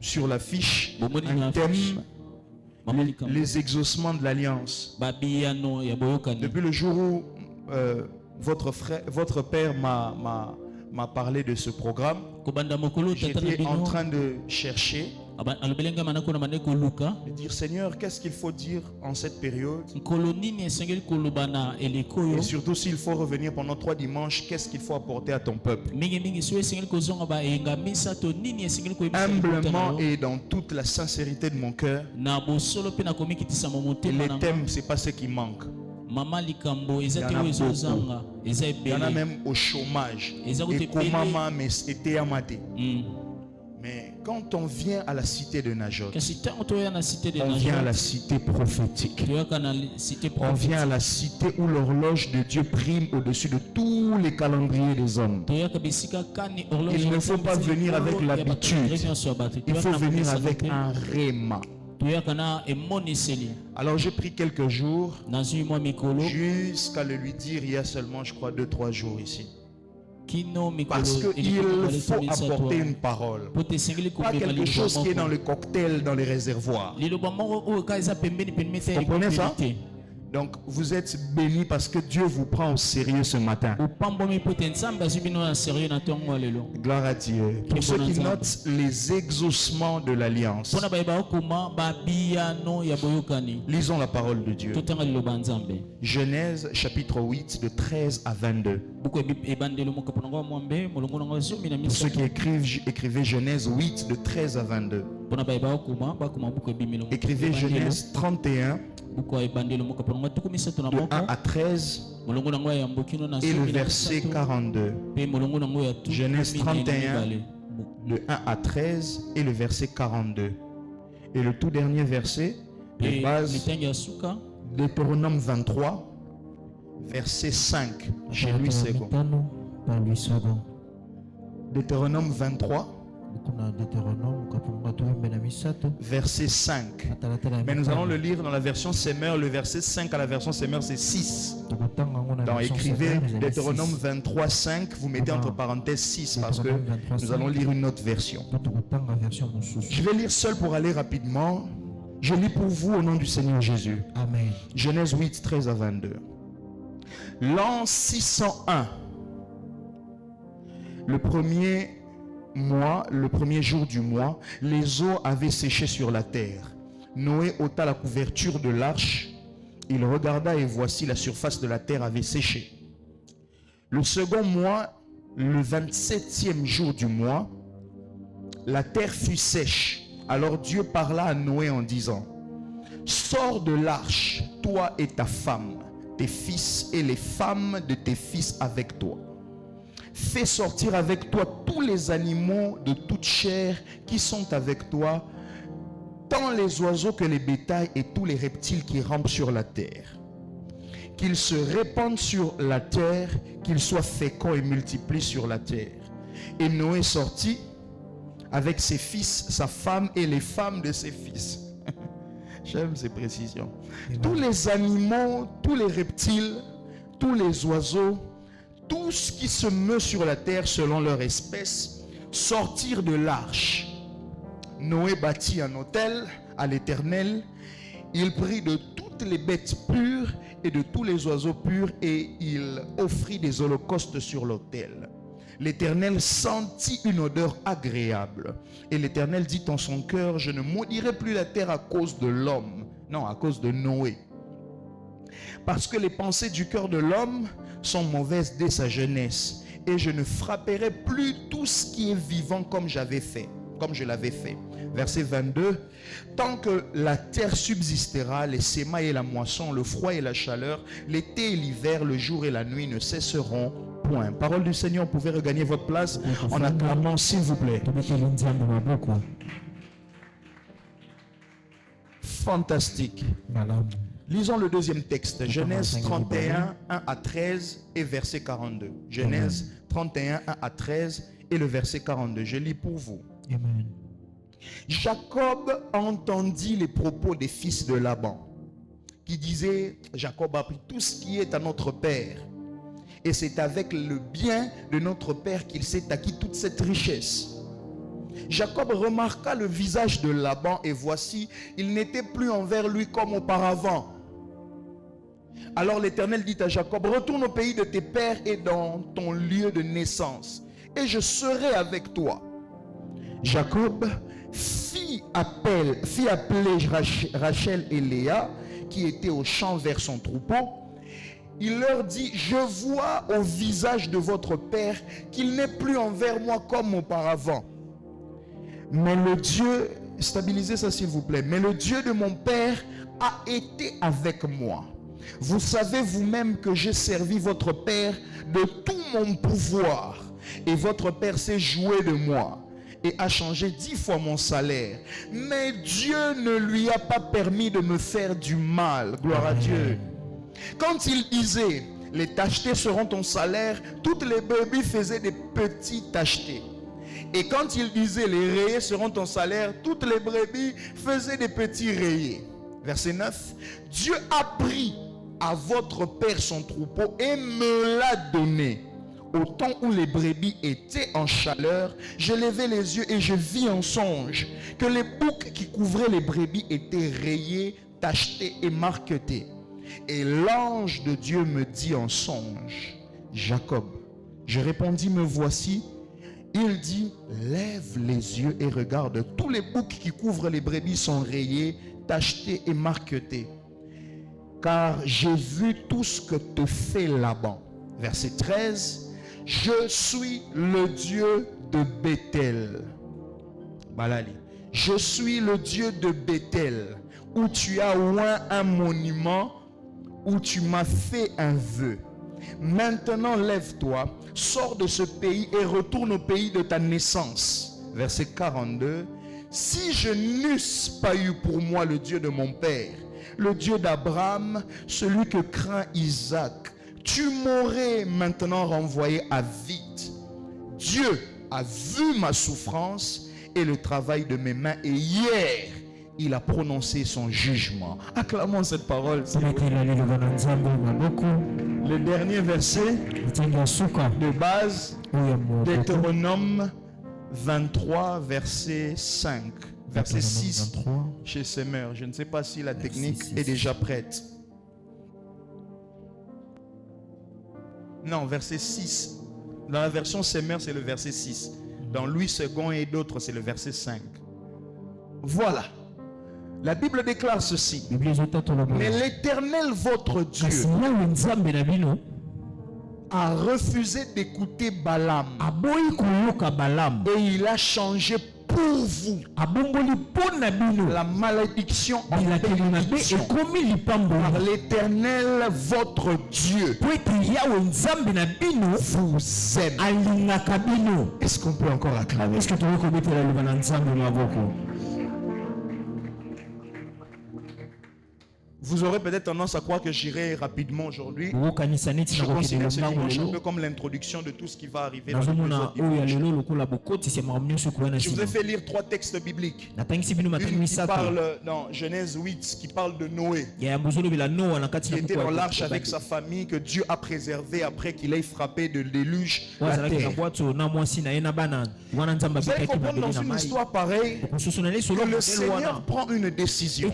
sur l'affiche un thème, les exaucements de l'alliance. Depuis le jour où votre père m'a parlé de ce programme, j'étais en train de chercher, de dire Seigneur, qu'est-ce qu'il faut dire en cette période? Et surtout s'il faut revenir pendant 3 dimanches, qu'est-ce qu'il faut apporter à ton peuple? Humblement et dans toute la sincérité de mon cœur, les thèmes, c'est pas ce qui manque. Il y en a beaucoup. Il y en a même au chômage. Et comment mais c'était amaté. Mais quand on vient à la cité de Najot, on vient à la cité prophétique. On vient à la cité où l'horloge de Dieu prime au-dessus de tous les calendriers des hommes. Il ne faut pas venir avec l'habitude. Il faut venir avec un réma. Alors j'ai pris quelques jours jusqu'à le lui dire il y a seulement, je crois, 2-3 jours ici. Parce qu'il faut apporter une parole, pas quelque chose qui est dans le cocktail, dans les réservoirs. Vous comprenez ça? Donc vous êtes bénis parce que Dieu vous prend au sérieux ce matin. Gloire à Dieu. Pour ceux qui notent les exaucements de l'alliance, lisons la parole de Dieu. Genèse chapitre 8 de 13 à 22. Pour ceux qui écrivez Genèse 8 de 13 à 22. Écrivez Genèse 31 de 1 à 13 et le verset 42. Genèse 31 de 1 à 13 et le verset 42. Et le tout dernier verset de base, Deutéronome 23 verset 5. Chez lui second. Deutéronome 23 verset 5. Mais nous allons le lire dans la version Semeur. Le verset 5 à la version Semeur, c'est 6. Donc écrivez Deutéronome 23 5. Vous mettez entre parenthèses 6 parce que nous allons lire une autre version. Je vais lire seul pour aller rapidement. Je lis pour vous au nom du Seigneur Jésus. Amen. Genèse 8 13 à 22. L'an 601, le premier jour du mois, les eaux avaient séché sur la terre. Noé ôta la couverture de l'arche. Il regarda et voici la surface de la terre avait séché. Le second mois, le 27e jour du mois, la terre fut sèche. Alors Dieu parla à Noé en disant: sors de l'arche, toi et ta femme, tes fils et les femmes de tes fils avec toi. Fais sortir avec toi tous les animaux de toute chair qui sont avec toi, tant les oiseaux que les bétails et tous les reptiles qui rampent sur la terre. Qu'ils se répandent sur la terre, qu'ils soient féconds et multiplient sur la terre. Et Noé sortit avec ses fils, sa femme et les femmes de ses fils. J'aime ces précisions. Tous les animaux, tous les reptiles, tous les oiseaux, tout ce qui se meut sur la terre selon leur espèce, sortirent de l'arche. Noé bâtit un autel à l'Éternel. Il prit de toutes les bêtes pures et de tous les oiseaux purs et il offrit des holocaustes sur l'autel. L'Éternel sentit une odeur agréable. Et l'Éternel dit en son cœur: je ne maudirai plus la terre à cause de l'homme. Non, à cause de Noé. Parce que les pensées du cœur de l'homme sont mauvaises dès sa jeunesse. Et je ne frapperai plus tout ce qui est vivant comme je l'avais fait. Verset 22. Tant que la terre subsistera, les semailles et la moisson, le froid et la chaleur, l'été et l'hiver, le jour et la nuit ne cesseront point. Parole du Seigneur, vous pouvez regagner votre place en acclamant s'il vous plaît. Fantastique. Lisons le deuxième texte, Genèse 31, 1 à 13 et verset 42. Genèse 31, 1 à 13 et le verset 42. Je lis pour vous. Amen. Jacob entendit les propos des fils de Laban, qui disaient: Jacob a pris tout ce qui est à notre père, et c'est avec le bien de notre père qu'il s'est acquis toute cette richesse. Jacob remarqua le visage de Laban et voici, il n'était plus envers lui comme auparavant. Alors l'Éternel dit à Jacob, retourne au pays de tes pères et dans ton lieu de naissance, et je serai avec toi. Jacob fit appeler Rachel et Léa, qui étaient au champ vers son troupeau. Il leur dit, je vois au visage de votre père qu'il n'est plus envers moi comme auparavant. Mais le Dieu, stabilisez ça s'il vous plaît, mais le Dieu de mon père a été avec moi. Vous savez vous-même que j'ai servi votre père de tout mon pouvoir. Et votre père s'est joué de moi et a changé 10 fois mon salaire. Mais Dieu ne lui a pas permis de me faire du mal. Gloire à Dieu. Quand il disait, les tachetés seront ton salaire, toutes les brebis faisaient des petits tachetés. Et quand il disait, les rayés seront ton salaire, toutes les brebis faisaient des petits rayés. Verset 9. Dieu a pris à votre père son troupeau et me l'a donné. Au temps où les brebis étaient en chaleur, je levai les yeux et je vis en songe que les boucs qui couvraient les brebis étaient rayés, tachetés et marquetés. Et l'ange de Dieu me dit en songe, Jacob. Je répondis, me voici. Il dit, lève les yeux et regarde, tous les boucs qui couvrent les brebis sont rayés, tachetés et marquetés. Car j'ai vu tout ce que te fait Laban. Verset 13. Je suis le Dieu de Bethel. Balali. Je suis le Dieu de Bethel, où tu as oint un monument, où tu m'as fait un vœu. Maintenant lève-toi, sors de ce pays et retourne au pays de ta naissance. Verset 42. Si je n'eusse pas eu pour moi le Dieu de mon père, le Dieu d'Abraham, celui que craint Isaac, tu m'aurais maintenant renvoyé à vide. Dieu a vu ma souffrance et le travail de mes mains, et hier, il a prononcé son jugement. Acclamons cette parole. Le dernier verset de base, Deutéronome 23, verset 5. Verset 6 chez Semer. Je ne sais pas si la technique est déjà prête. Non, verset 6. Dans la version Semer, c'est le verset 6. Dans Louis II et d'autres, c'est le verset 5. Voilà. La Bible déclare ceci. Mais l'Éternel, votre Dieu, a refusé d'écouter Balaam. Et il a changé pour vous la malédiction en bénédiction par l'Éternel votre Dieu vous aime. Est-ce qu'on peut encore acclamer? Vous aurez peut-être tendance à croire que j'irai rapidement aujourd'hui. Je considère ce dimanche un peu comme l'introduction de tout ce qui va arriver dans le Je vous ai fait lire 3 textes bibliques. Une qui parle dans Genèse 8, qui parle de Noé, qui était dans l'arche avec sa famille, que Dieu a préservé après qu'il ait frappé de déluge la terre. Vous allez comprendre dans une histoire pareille que le Seigneur prend une décision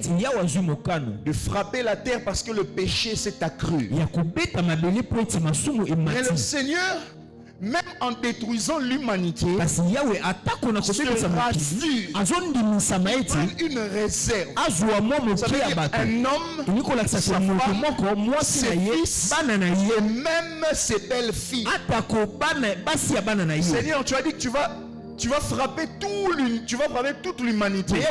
de frapper la terre parce que le péché s'est accru. Mais le Seigneur, même en détruisant l'humanité, se rassure une réserve. Ça veut dire un homme, sa femme, ses fils et même ses belles filles. Seigneur, tu as dit que tu vas frapper toute l'humanité. Mais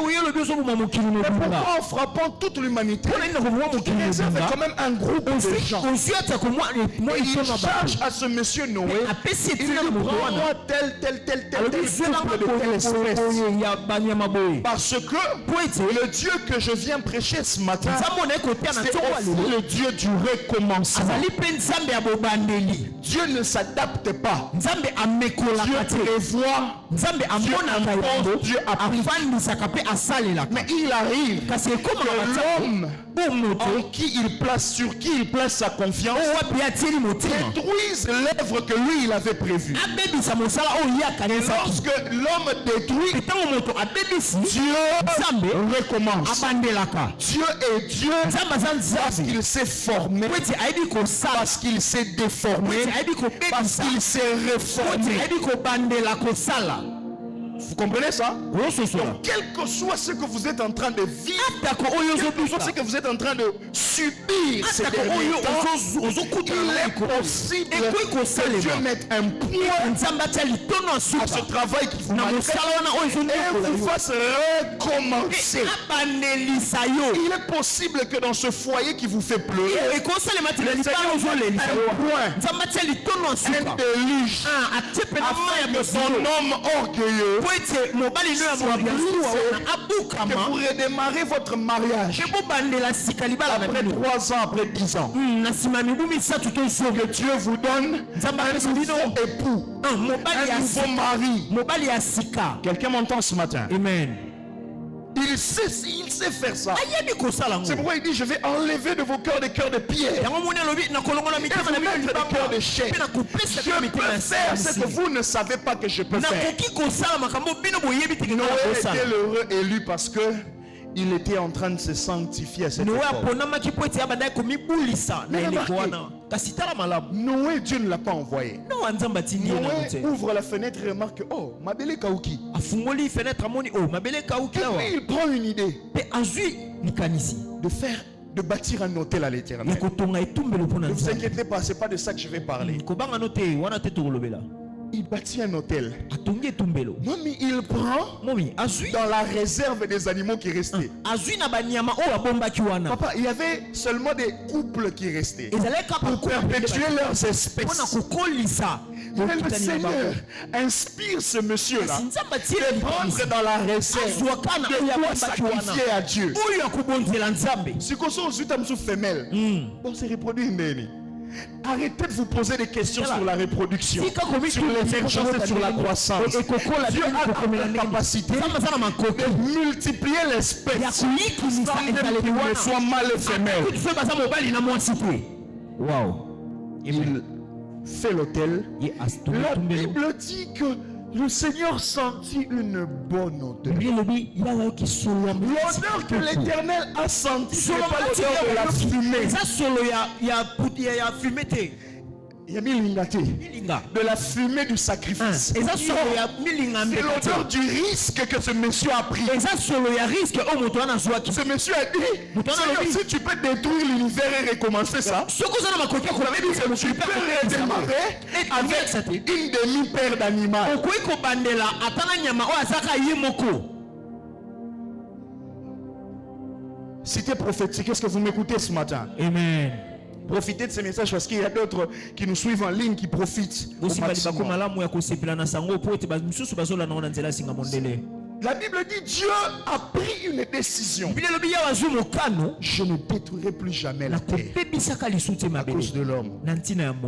pourquoi en frappant toute l'humanité, il réserve quand même un groupe de gens. Et il charge à ce monsieur Noé, il lui prend moi tel couple de telle espèce. Parce que le Dieu que je viens prêcher ce matin, c'est aussi le Dieu du recommencement. Dieu ne s'adapte pas. Dieu prévoit. Dieu applique. Mais il arrive que l'homme en qui il place, sur qui il place sa confiance, détruisent l'œuvre que lui il avait prévue. Et lorsque l'homme détruit, Dieu recommence. Dieu est Dieu parce qu'il s'est formé, parce qu'il s'est déformé, parce qu'il s'est réformé. Vous comprenez ça? Donc, quel que soit ce que vous êtes en train de vivre, quel que soit ce que vous êtes en train de subir ces derniers temps, il est possible que Dieu mette un point à ce travail qui vous manque et vous fasse recommencer. Il est possible que dans ce foyer qui vous fait pleurer, le Seigneur mette un point, un déluge, afin que son homme orgueilleux que vous redémarrez votre mariage après 3 ans, après 10 ans. Que Dieu vous donne un nouveau époux, un nouveau mari. Quelqu'un m'entend ce matin? Amen. Il sait faire ça. C'est pourquoi il dit: je vais enlever de vos cœurs des cœurs de pierre et vous mettre des cœurs de chair. Je peux faire ce que vous ne savez pas que je peux faire. Noé était l'heureux élu parce que il était en train de se sanctifier à cette époque. Noé, Dieu ne l'a pas envoyé. Noé ouvre la fenêtre et remarque: oh, ma belle Kauki. Et puis il prend une idée de bâtir un hôtel à l'Éternel. Ne vous inquiétez pas, ce n'est pas de ça que je vais parler. Il bâtit un hôtel. Mais il prend dans la réserve des animaux qui restaient. Papa, il y avait seulement des couples qui restaient pour perpétuer leurs espèces. Mais le Seigneur inspire ce monsieur-là de prendre dans la réserve de quoi sacrifier à Dieu. Si on est femelle, on se reproduit. Arrêtez de vous poser des questions sur la reproduction, sur l'émergence et sur la croissance. Dieu a la capacité de multiplier l'espèce sans même qu'il soit mâle et femelle. Il fait l'autel. La Bible dit que le Seigneur sentit une bonne odeur. L'odeur que l'Éternel a sentie, ce n'est pas l'odeur de la fumée. Il y a de la fumée du sacrifice. C'est l'odeur du risque que ce monsieur a pris. Ce monsieur a dit: Seigneur, si tu peux détruire l'univers et recommencer ça, tu peux redémarrer avec une demi-paire d'animal. Cité prophétique, est-ce que vous m'écoutez ce matin? Amen. Profitez de ces messages parce qu'il y a d'autres qui nous suivent en ligne qui profitent au maximum. La Bible dit: Dieu a pris une décision. Je ne détruirai plus jamais la terre à cause de l'homme.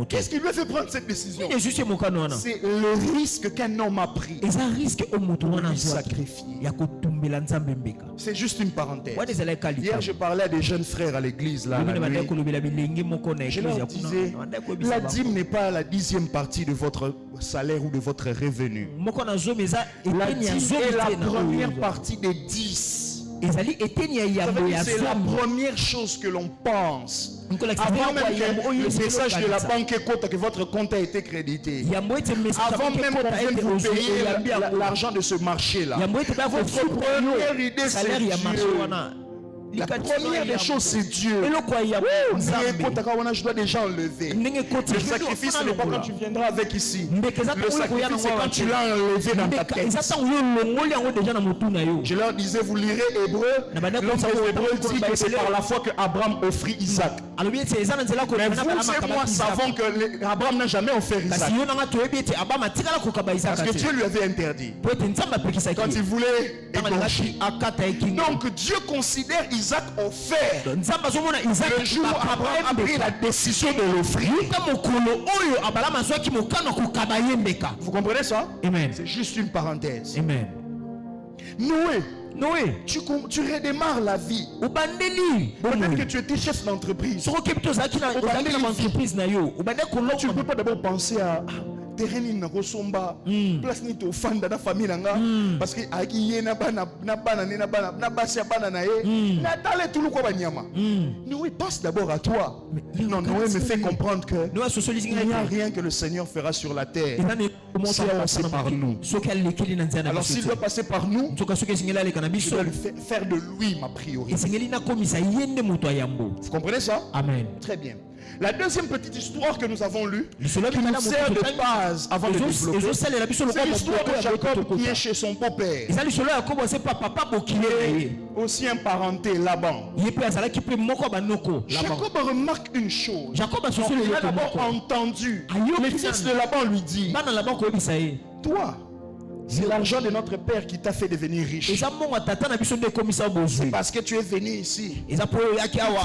Qu'est-ce qui lui a fait prendre cette décision? C'est le risque qu'un homme a pris pour lui sacrifier. C'est juste une parenthèse. Hier, je parlais à des jeunes frères à l'église là. Je leur disais: la dîme n'est pas la 10e partie de votre salaire ou de votre revenu. La dîme est la première partie des 10. C'est la première chose que l'on pense. Avant même que le message de la banque compte que votre compte a été crédité. Avant même qu'on vienne vous payer l'argent de ce marché-là. Votre première idée, c'est Dieu. La première des choses, c'est Dieu. Je dois déjà enlever. Le sacrifice, ce n'est pas quand tu viendras avec ici. Le sacrifice, c'est quand tu l'as enlevé dans ta tête. Je leur disais: vous lirez Hébreu. L'homme des Hébreux dit que c'est par la foi que Abraham offrit Isaac. Mais vous et moi savons que Abraham n'a jamais offert Isaac. Parce que Dieu lui avait interdit quand il voulait égorger. Donc Dieu considère Isaac offert le jour où Abraham a pris la décision de l'offrir. Vous comprenez ça? Amen. C'est juste une parenthèse. Amen. Noé, tu redémarres la vie. Peut-être que tu étais chef d'entreprise. Tu ne peux pas d'abord penser à terrain ni nakosomba, place ni to fanda na famille nanga, parce que aki na bana na basi bana na ye, na tale tout le quoi banyama. Noé passe d'abord à toi. Non, Noé me fait comprendre que il n'y a rien que le Seigneur fera sur la terre si elle passe par nous. Alors s'il doit passer par nous, je dois faire de lui ma priorité. Vous comprenez ça? Amen. Très bien. La deuxième petite histoire que nous avons lue, qui nous sert de base avant de développer, c'est l'histoire de Jacob qui est chez son beau-père. Aussi imparenté, Laban. Jacob remarque une chose. Il a d'abord entendu. Les fils de Laban lui disent, toi, c'est l'argent de notre père qui t'a fait devenir riche. C'est parce que tu es venu ici. Toutes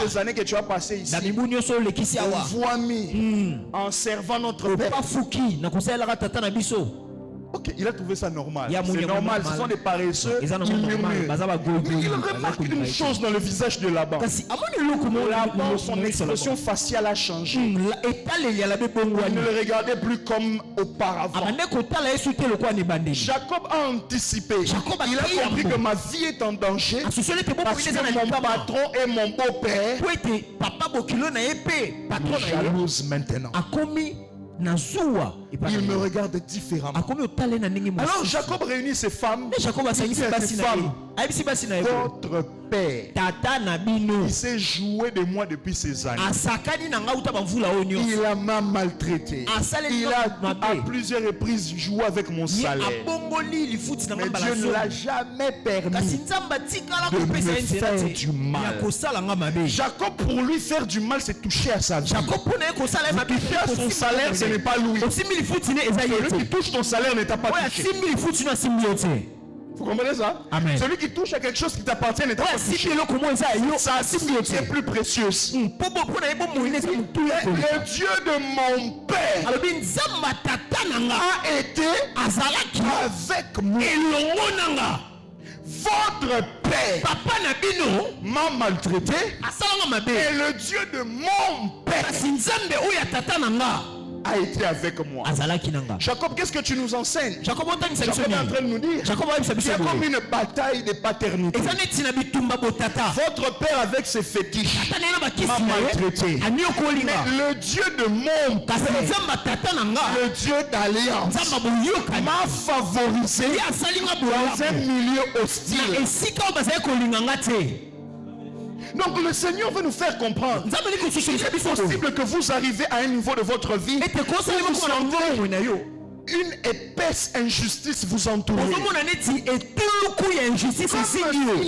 ces années que tu as passées ici, on voit mis en servant notre père. Ok, il a trouvé ça normal. C'est normal, ce sont des paresseux. Il remarque une chose dans le visage de Laban. Laban, son expression faciale a changé. Il ne le regardait plus comme auparavant. Jacob a anticipé. Il a compris que ma vie est en danger parce que mon patron et mon beau-père me jalousent maintenant. Il me regarde différemment. Alors Jacob réunit ses femmes. Votre père, il s'est joué de moi depuis ces années. Il m'a maltraité. Il a à plusieurs reprises joué avec mon salaire. Mais Dieu ne l'a jamais permis de me faire du mal. Jacob, pour lui, faire du mal, c'est toucher à sa vie. Toucher à son salaire, ce n'est pas lui. Celui qui touche ton salaire ne t'a pas touché. Vous comprenez ça? Amen. Celui qui touche à quelque chose qui t'appartient n'est pas touché. Ça, c'est plus précieux. Le Dieu de mon père a été avec moi. Votre père m'a maltraité. Et le Dieu de mon père a été avec moi. Jacob, qu'est-ce que tu nous enseignes? Jacob est en train de nous dire qu'il y a comme une bataille de paternité. Votre père avec ses fétiches m'a maltraité. Mais le Dieu de mon père, le Dieu d'alliance, m'a favorisé dans un milieu hostile. Donc le Seigneur veut nous faire comprendre. Il est possible que vous arrivez à un niveau de votre vie et vous sentez une épaisse injustice vous entourer. Comme si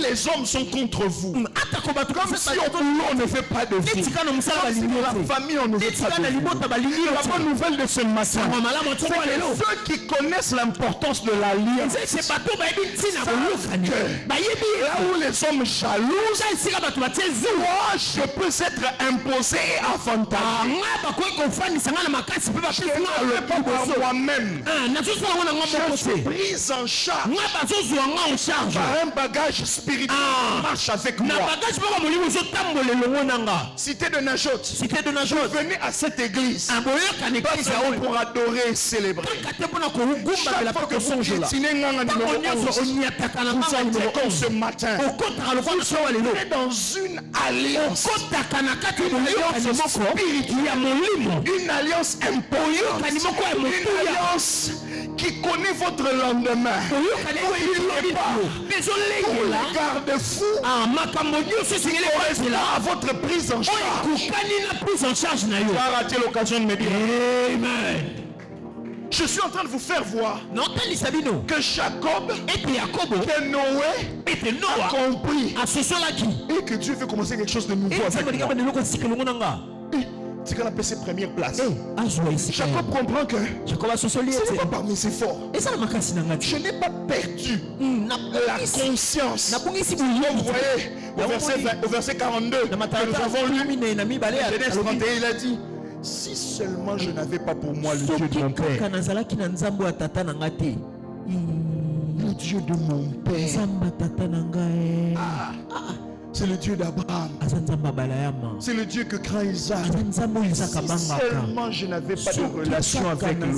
les hommes sont contre vous. Comme si au boulot on ne fait pas de vous. Comme si dans la famille on ne veut pas de vous. La bonne nouvelle de ce matin, c'est que ceux qui connaissent l'importance de l'alliance, là où les hommes jalousent, moi je peux être imposé et avantagé. Je ne le pas par moi-même. Je suis prise en charge par un bagage spirituel qui marche avec moi. Cité de Najot, venez à cette église pour adorer et célébrer. Chaque fois que vous piétinez numéro 11, vous entrez comme ce matin. Vous serez dans une alliance spirituelle, une alliance imposante, une alliance qui connaît votre lendemain. Pour le garde-fou à votre prise en charge. Tu as raté l'occasion de me dire Amen. Je suis en train de vous faire voir que Jacob, que Noé a compris et que Dieu veut commencer quelque chose de nouveau avec moi. C'est qu'on appelle ses premières places. Jacob comprend que ce n'est pas par mes efforts. Je n'ai pas perdu la conscience. Vous voyez, au verset 42, que nous avons lu, Genèse 31, il a dit, si seulement je n'avais pas pour moi le Dieu de mon père. Dieu de mon père. C'est le Dieu d'Abraham. C'est le Dieu que craint Isaac. Si seulement je n'avais pas de relation avec lui.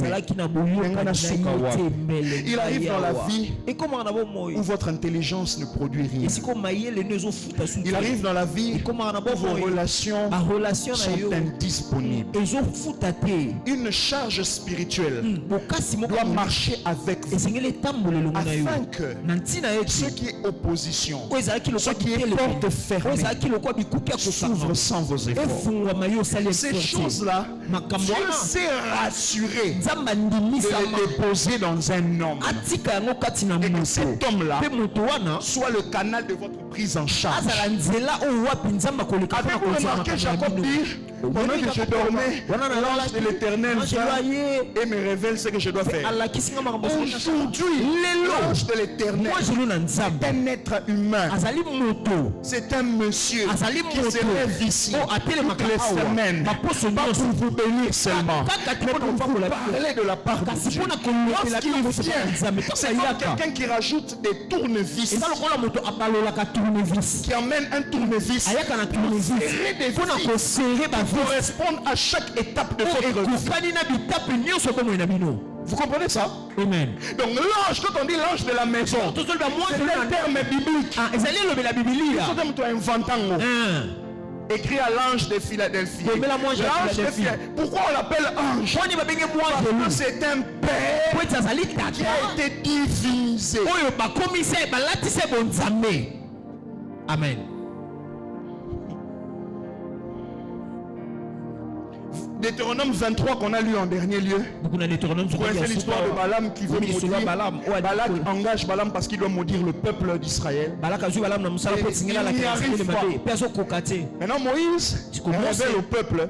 Il arrive dans la vie où votre intelligence ne produit rien. Il arrive dans la vie où vos relations sont indisponibles. Une charge spirituelle doit marcher avec vous afin que ce qui est opposition, ce qui est porte fermée, s'ouvre sans vos efforts. Ces choses-là, Dieu s'est rassuré de les déposer dans un homme. Et que cet homme-là soit le canal de votre prise en charge. Avez-vous remarqué Jacob dire, pendant que je dormais, l'ange de l'Éternel vient et me révèle ce que je dois faire. Aujourd'hui, l'ange de l'Éternel est un être humain. C'est un monsieur qui se lève ici toutes les semaines, pas pour vous bénir seulement, mais pour vous parler de la part de Dieu. Lorsqu'il vient, c'est comme quelqu'un qui rajoute des tournevis, qui amène un tournevis pour serrer des vis, pour correspondre à chaque étape de votre vie. Vous comprenez ça? Amen. Donc l'ange, quand on dit l'ange de la maison, c'est un terme biblique. Écrit à l'ange de Philadelphie. L'ange de Philadelphie. Pourquoi on l'appelle ange? Parce que c'est un père qui a été divinisé. Amen. Deutéronome 23 qu'on a lu en dernier lieu. Vous connaissez l'histoire de Balaam qui veut maudire. Balak engage Balaam parce qu'il doit maudire le peuple d'Israël. Il n'y arrive pas. Maintenant Moïse révèle au peuple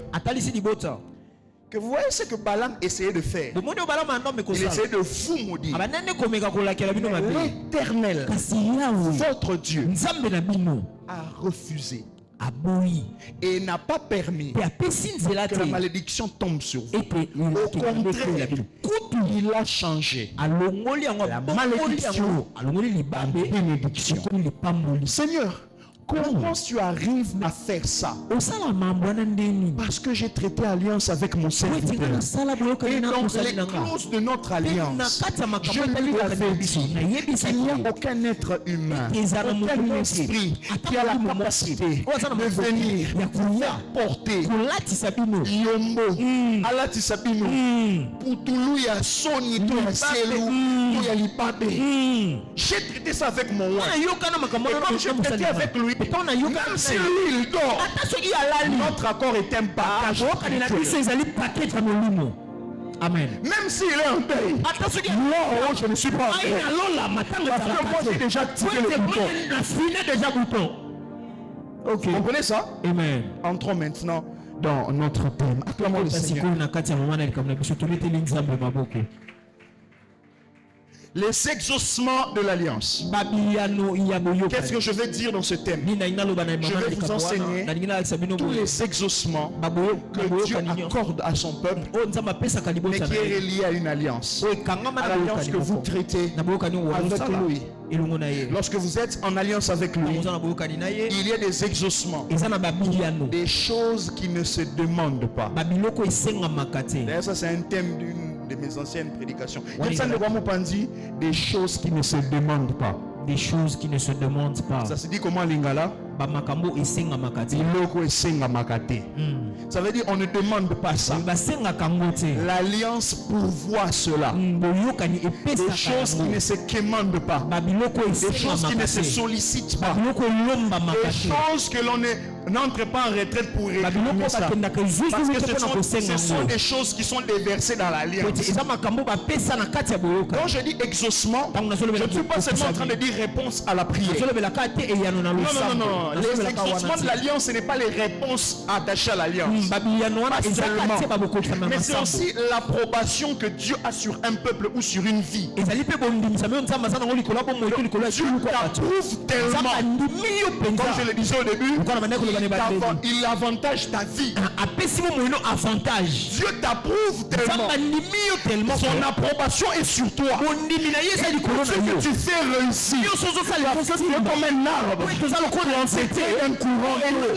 que vous voyez ce que Balaam essayait de faire. Il essayait de vous maudire. L'Éternel, votre Dieu, a refusé et n'a pas permis que la malédiction tombe sur vous. Au contraire, il a changé la malédiction en bénédiction. Seigneur, comment tu arrives à faire ça? Parce que j'ai traité alliance avec mon serviteur. Et dans les clauses de notre alliance, je lui avais dit qu'il n'y a aucun être humain, aucun esprit qui a la capacité de venir porter Yombo, Alatisabino, Poutoulou, Soni, Lipabe. J'ai traité ça avec mon roi. Et comme j'ai traité avec lui, même si lui il dort, notre accord est un partage. Amen. Même s'il est en deuil, moi je ne suis pas en deuil. Parce que moi j'ai déjà tiré le bouton. Ok. Vous comprenez ça? Amen. Entrons maintenant dans notre thème. Acclamons le Seigneur. Les exaucements de l'alliance. Qu'est-ce que je vais dire dans ce thème? Je vais vous enseigner tous les exaucements que Dieu accorde à son peuple, mais qui est relié à une alliance. À l'alliance que vous traitez avec lui. Lorsque vous êtes en alliance avec lui, il y a des exaucements, des choses qui ne se demandent pas. D'ailleurs, ça c'est un thème d'une de mes anciennes prédications. Des choses qui ne se demandent pas. Des choses qui ne se demandent pas. Ça se dit comment Lingala? Ça veut dire on ne demande pas ça. L'alliance pourvoit cela. Des choses qui ne se quémandent pas. Des choses qui ne se sollicitent pas. Des choses que l'on n'entre pas en retraite pour réclamer ça. Parce que ce sont des choses qui sont déversées dans l'alliance. Quand je dis exaucement, je ne suis pas seulement en train de dire réponse à la prière. Non. Non, les exaucements de l'alliance, ce n'est pas les réponses attachées à l'alliance. Pas seulement. Mais c'est aussi l'approbation que Dieu a sur un peuple ou sur une vie. Dieu t'approuve tellement. Comme je le disais au début, il avantage ta vie. Dieu t'approuve tellement. Son approbation est sur toi. Ce que tu fais réussir. Parce que tu es comme un arbre. C'était un courant d'eau.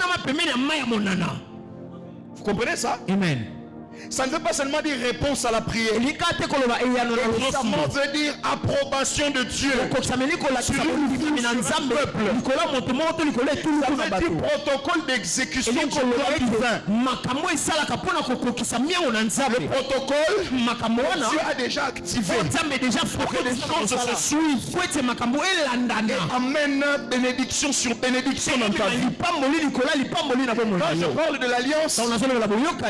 Vous comprenez ça? Amen. Ça ne veut pas seulement dire réponse à la prière. Exaucement veut dire approbation de Dieu sur une vie, sur un peuple. Ça veut dire protocole d'exécution du plan divin. Le protocole, Dieu a déjà activé pour que les choses se suivent et amène bénédiction sur bénédiction dans ta vie. Quand je parle de l'alliance,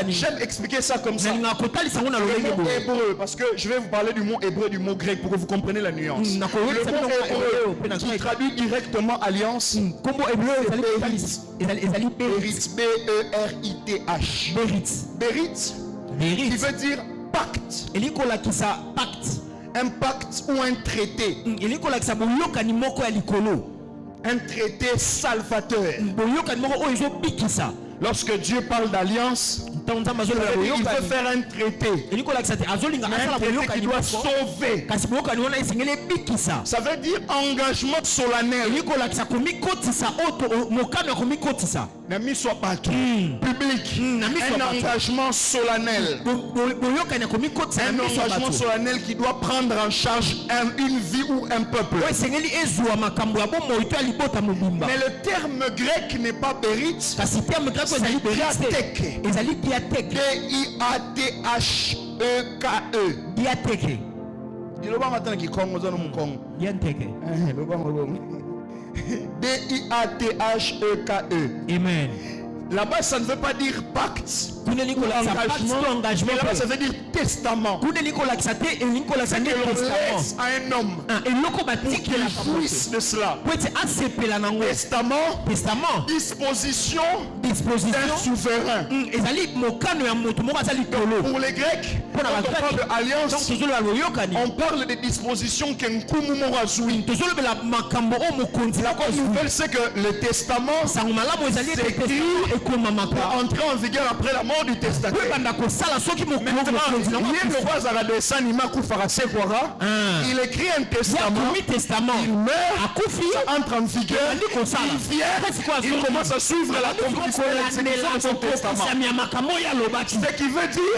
j'aime expliquer ça comme ça. Le mot hébreu, parce que je vais vous parler du mot hébreu et du mot grec pour que vous compreniez la nuance. Le mot hébreu qui traduit directement alliance, Berit, B-E-R-I-T-H. Berit, qui veut dire pacte. Un pacte ou un traité. Un traité salvateur. Lorsque Dieu parle d'alliance, il veut faire un traité. Un traité qui doit sauver. Ça veut dire engagement solennel. N'ami soit partout. Public. Un engagement solennel. Un engagement solennel qui doit prendre en charge une vie ou un peuple. Mais le terme grec n'est pas Berit. C'est Diatheke. D-I-A-T-H-E-K-E. Diatheke. D-I-A-T-H-E-K-E. Amen. Là-bas, ça ne veut pas dire pacte. Engagement. Mais là-bas, ça veut dire testament. C'est que l'on laisse à un homme pour qu'il jouisse de cela. Testament. Disposition d'un souverain. Pour les Grecs, quand on parle de alliance, on parle des dispositions qu'Nkumumorasui. La bonne nouvelle, c'est que le testament s'écrit pour entrer en vigueur après la mort du testateur. Il écrit un testament, il meurt, ça entre en vigueur, il vient, il commence à suivre la conduite de son testament. Ce qui veut dire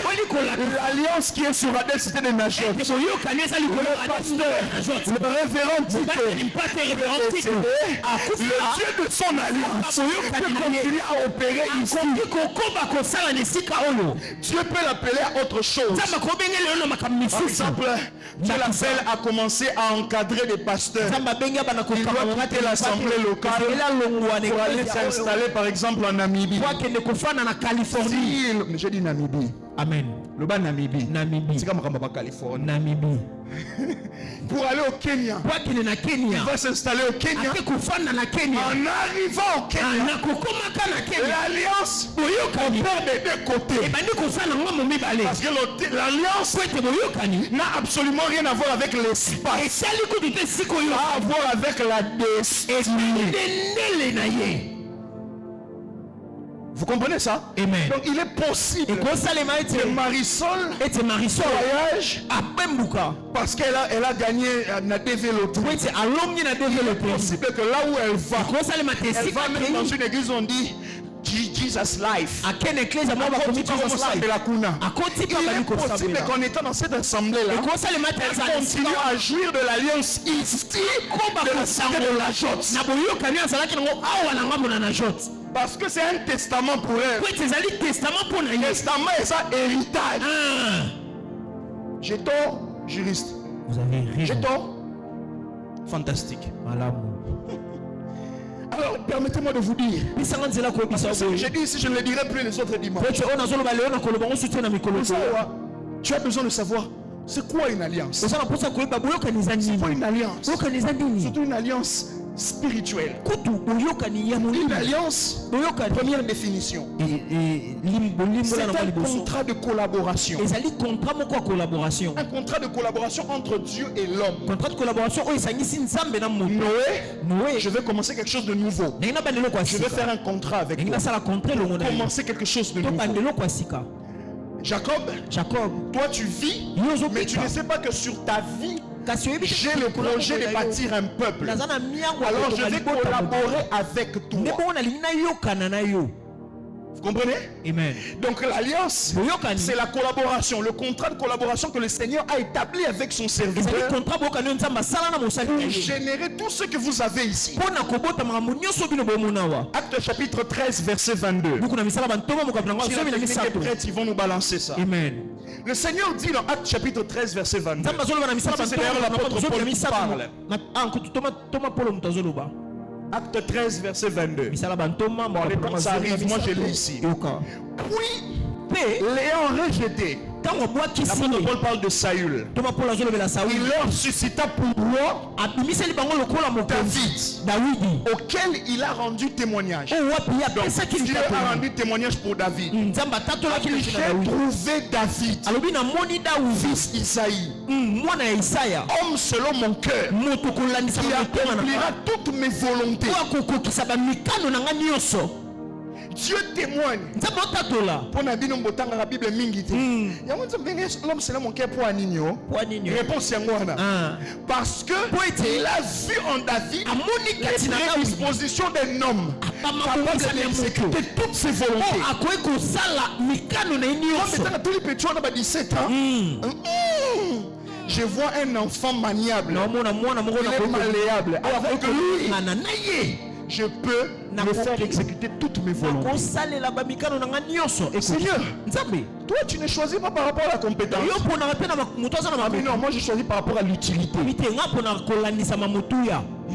l'alliance qui est sur la cité de Najot. Le pasteur, le révérend Tito, le Dieu de son alliance peut continuer à opérer ici. Dieu peut l'appeler à autre chose. Par exemple, Dieu l'appelle à commencer à encadrer des pasteurs. Il doit quitter l'assemblée locale pour aller s'installer par exemple en Namibie. J'ai dit Namibie. Amen. Le bas Namibie. C'est comme Californie. Namibie. Pour aller au Kenya. Il va s'installer au Kenya. En arrivant au Kenya, l'alliance opère des deux côtés. Parce que l'alliance n'a absolument rien à voir avec l'espace. Ça a à voir avec la destinée. Vous comprenez ça? Amen. Donc il est possible que Marisol voyage à Pembuka parce qu'elle a gagné la développement. Il est possible que là où elle va même dans une église, on dit Jesus Life. Il est possible qu'en étant dans cette assemblée-là, elle continue à jouir de l'alliance ici de la cité de la Jotte. Parce que c'est un testament pour elle. Testament et ça héritage. J'ai tort, juriste. Vous avez raison. J'ai tort. Fantastique. Alors permettez-moi de vous dire. J'ai dit ici, je ne le dirai plus les autres dimanches. Tu as besoin de savoir. C'est quoi une alliance? C'est quoi une alliance? Surtout une alliance spirituelle. Une alliance, première définition, c'est un contrat de collaboration. Un contrat de collaboration entre Dieu et l'homme. Noé, je vais commencer quelque chose de nouveau. Je vais faire un contrat avec toi. Commencer quelque chose de nouveau. Jacob, toi tu vis, mais tu ne sais pas que sur ta vie, j'ai le projet de bâtir un peuple. Alors je vais collaborer avec toi. Vous comprenez? Amen. Donc l'alliance, c'est la collaboration, le contrat de collaboration que le Seigneur a établi avec son serviteur pour générer tout ce que vous avez ici. Acte chapitre 13, verset 22. Si la technique est prête, ils vont nous balancer ça. Amen. Le Seigneur dit dans Acte chapitre 13, verset 22. C'est d'ailleurs l'apôtre Paul qui parle. Acte 13, verset 22. Quand ça arrive, moi je lis ici. Puis, l'ayant rejeté, l'apôtre Paul parle de Saül. Il leur suscita pour moi David, auquel il a rendu témoignage. Donc, Dieu a rendu témoignage pour David. J'ai trouvé David, fils Isaïe, homme selon mon cœur, qui accomplira toutes mes volontés. Dieu témoigne. La Bible l'homme selon mon cœur pour Anigno. Réponse parce que il a vu en David la disposition d'un homme capable d'exécuter toutes ses volontés. Je vois un enfant maniable. Il est malléable. Avec lui, je peux me faire exécuter toutes mes volontés. Seigneur, toi tu ne choisis pas par rapport à la compétence. Mais non, moi je choisis par rapport à l'utilité.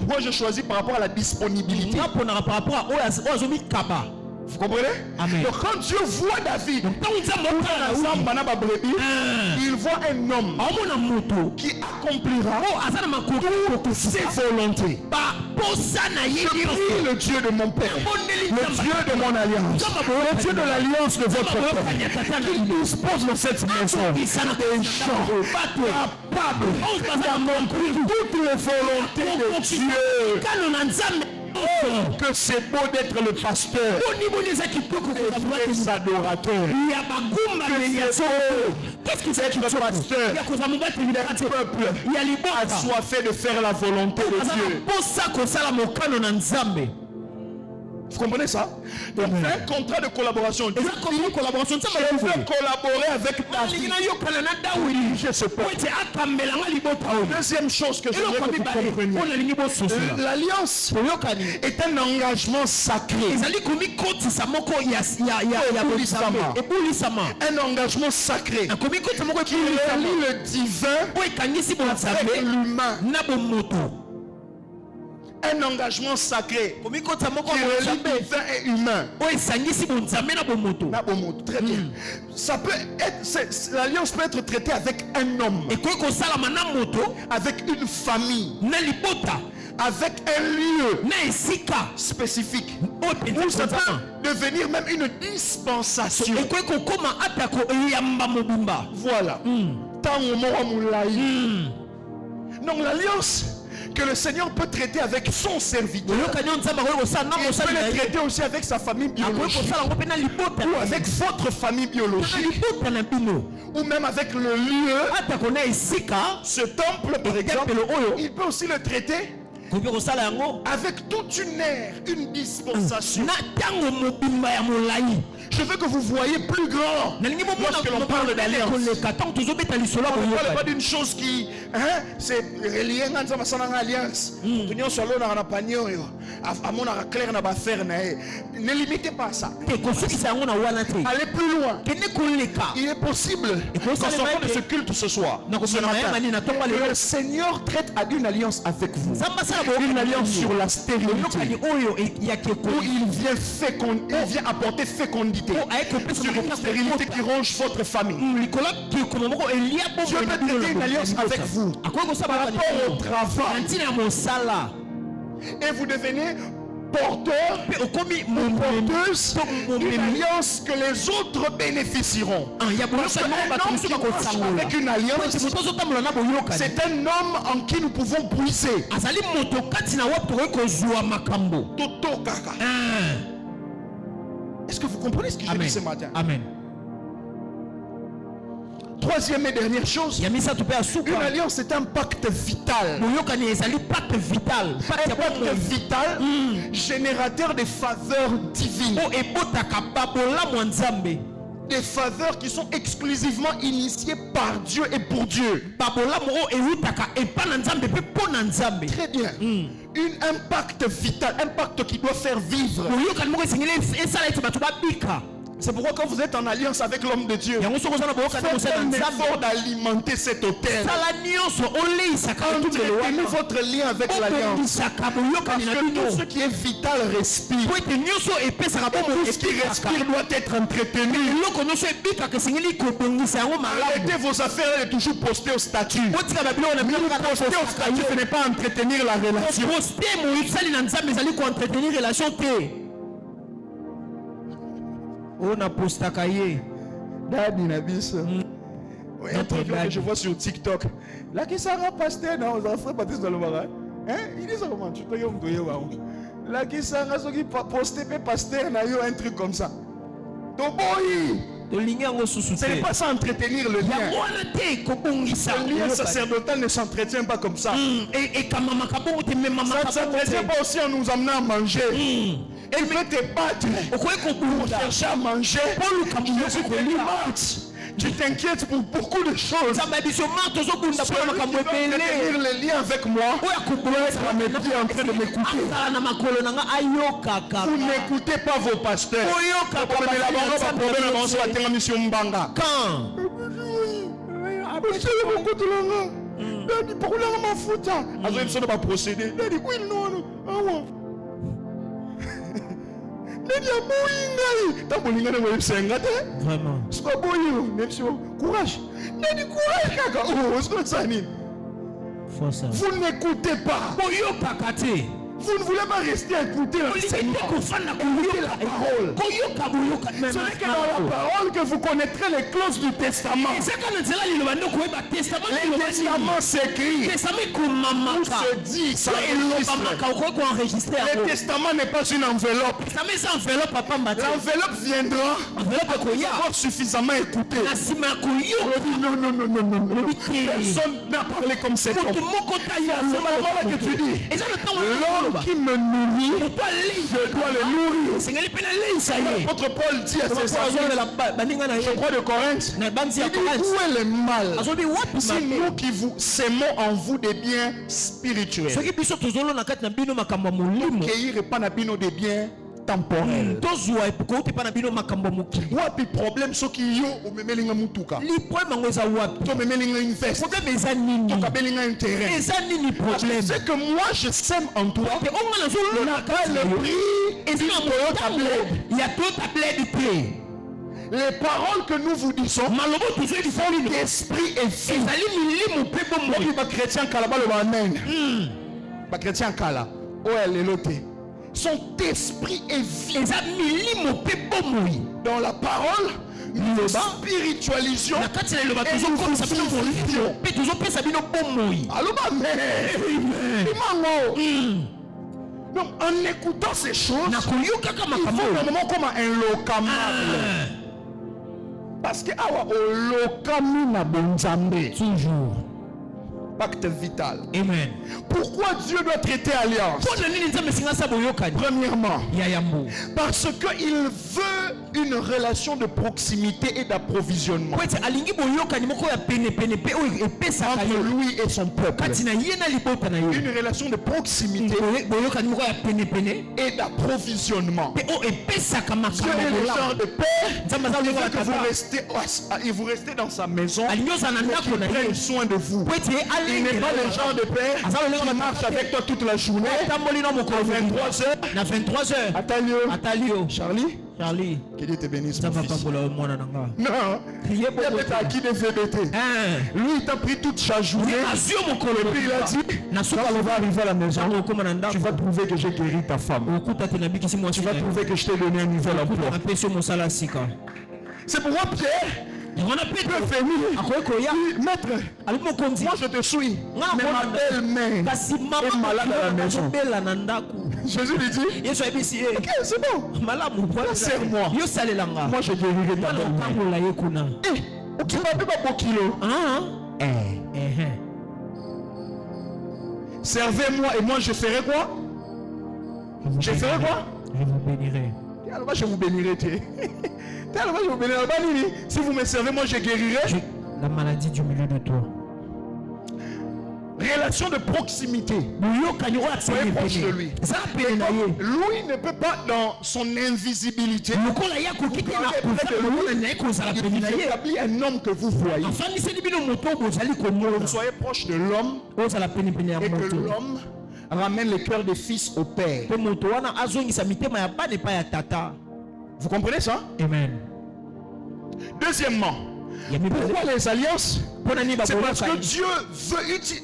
Moi je choisis par rapport à la disponibilité. Vous comprenez? Amen. Donc quand Dieu voit David, il voit un homme qui accomplira toutes ses volontés. Je prie le Dieu de mon Père, le Dieu de mon alliance, le Dieu de l'alliance de votre Père, qui dispose de cette maison des gens capables d'accomplir toutes les volontés de Dieu. Que c'est beau d'être le pasteur et les adorateurs. Qu'est-ce que c'est être le pasteur? Le peuple assoiffé de faire la volonté de Dieu. Vous comprenez ça? Donc c'est un contrat de collaboration. Je veux collaborer avec David. Je sais pas. Deuxième chose que je veux que vous compreniez. L'alliance est un engagement sacré. Un engagement sacré qui relie le divin avec l'humain. Un engagement sacré qui relie divin et humain. Très bien. Ça peut être, l'alliance peut être traitée avec un homme, avec une famille, avec un lieu spécifique, ou ça peut devenir même une dispensation. Voilà. Donc l'alliance que le Seigneur peut traiter avec son serviteur, il peut le traiter aussi avec sa famille biologique, ou avec votre famille biologique, ou même avec le lieu, ce temple par exemple. Il peut aussi le traiter avec toute une ère, une dispensation. Je veux que vous voyez plus grand lorsque l'on parle d'alliance. On ne parle pas d'une chose qui c'est relié à l'alliance. Ne limitez pas ça. Allez plus loin. Il est possible qu'en sortant de ce culte ce soir, le Seigneur traite à une alliance avec vous. Une alliance sur la stérilité, où il vient apporter fécondité sur une stérilité qui ronge votre famille. Dieu peut traiter une alliance avec vous par rapport au travail. Et vous devenez porteur ou porteuse d'une alliance que les autres bénéficieront. Parce qu'un homme qui marche avec une alliance, c'est un homme en qui nous pouvons puiser. Est-ce que vous comprenez ce que je dis ce matin? Amen. Troisième et dernière chose, une alliance c'est un pacte vital. Un pacte vital générateur de faveurs divines. Des faveurs qui sont exclusivement initiées par Dieu et pour Dieu. Très bien. Un pacte vital, un pacte qui doit faire vivre. C'est pourquoi quand vous êtes en alliance avec l'homme de Dieu, faites un effort d'alimenter cet autel. Entretenez votre lien avec l'alliance. Parce que tout ce qui est vital respire. Et tout ce qui respire doit être entretenu. Arrêtez vos affaires et toujours poster au statut. Poster au statut, ce n'est pas entretenir la relation. On a postakaye. Daddy Nabis. Un truc que je vois sur TikTok. Là qui sera pasteur dans les enfants baptisés dans le marin. Hein? Il dit ça comment tu peux y avoir. Là qui sera ceux qui postent pasteur dans un truc comme ça. Donc ce n'est pas ça entretenir le lien. Le lien sacerdotal ne s'entretient pas comme ça. Ça ne s'entretient pas aussi en nous amenant à manger. Et veux te battre pour chercher à manger. Tu t'inquiètes pour beaucoup de choses. Celui qui veut tenir le lien avec moi, ça me dit en train de m'écouter. Vous n'écoutez pas vos pasteurs. Courage. Vous n'écoutez pas. Vous ne voulez pas rester à écouter l'enseignement. Écoutez la parole. Ce n'est que dans la parole que vous connaîtrez les clauses du testament. Les testaments s'écrivent. Où se dit, ça enregistre. Le testament n'est pas une enveloppe. L'enveloppe viendra avoir suffisamment écouté. Non. Personne n'a parlé comme cet homme. C'est là que tu dis. L'homme qui me nourrit, je dois le nourrir. L'apôtre Paul dit à ses amis, je crois de Corinthe, il dit où est le mal si nous qui vous sémons en vous des biens spirituels, cueillir pas des biens temporel. Wapi problème ce qui yo ou memelinga mutuka. To memelinga une veste. To kabelinga un terrain. C'est que moi je sème en toi. Le prix les paroles que nous vous disons sont d'esprit et vie. Chrétien kalaba le amen. Ba chrétien kala. Oh elle est lotée. Son esprit est vie. Dans la parole, nous spiritualisons et nous vivions. Allô, donc en écoutant ces choses, il faut vraiment comme un lokamable. Parce que toujours pacte vital. Amen. Pourquoi Dieu doit traiter alliance? Premièrement, parce qu'il veut une relation de proximité et d'approvisionnement entre lui et son peuple. Une relation de proximité et d'approvisionnement. Dieu est le genre de père. Il vous restez dans sa maison et qu'il prenne soin de vous. Il n'est pas le genre de père qui marche avec toi toute la journée. À 23h. Atalio. Charlie. Charlie. Que Dieu te bénisse, Ça mon va fils. pas pour le monde. Non, il a peut-être acquis des VBT. Lui, il t'a pris toute sa journée. Et puis il a dit, quand on va arriver à la maison, tu vas trouver que j'ai guéri ta femme. Tu vas trouver que je t'ai donné un nouvel emploi. C'est pourquoi Pierre peut venir. Maître, moi je te suis. Mais ma belle-mère est malade à la maison. Jésus lui dit, ok, c'est bon. Serre-moi. Moi je guérirai ta belle-mère. Tu vas plus pas kilo. Servez-moi et moi je ferai quoi? Je ferai quoi? Je vous bénirai. Alors je vous bénirai. Je vous bénirai. Si vous me servez, moi je guérirai. La maladie du milieu de toi. Relation de proximité. Soyez proche de lui. Lui ne peut pas dans son invisibilité. Il établit un homme que vous voyez. Soyez proche de l'homme et que l'homme ramène le cœur des fils au Père. Vous comprenez ça? Amen. Deuxièmement, pourquoi les alliances? C'est parce que Dieu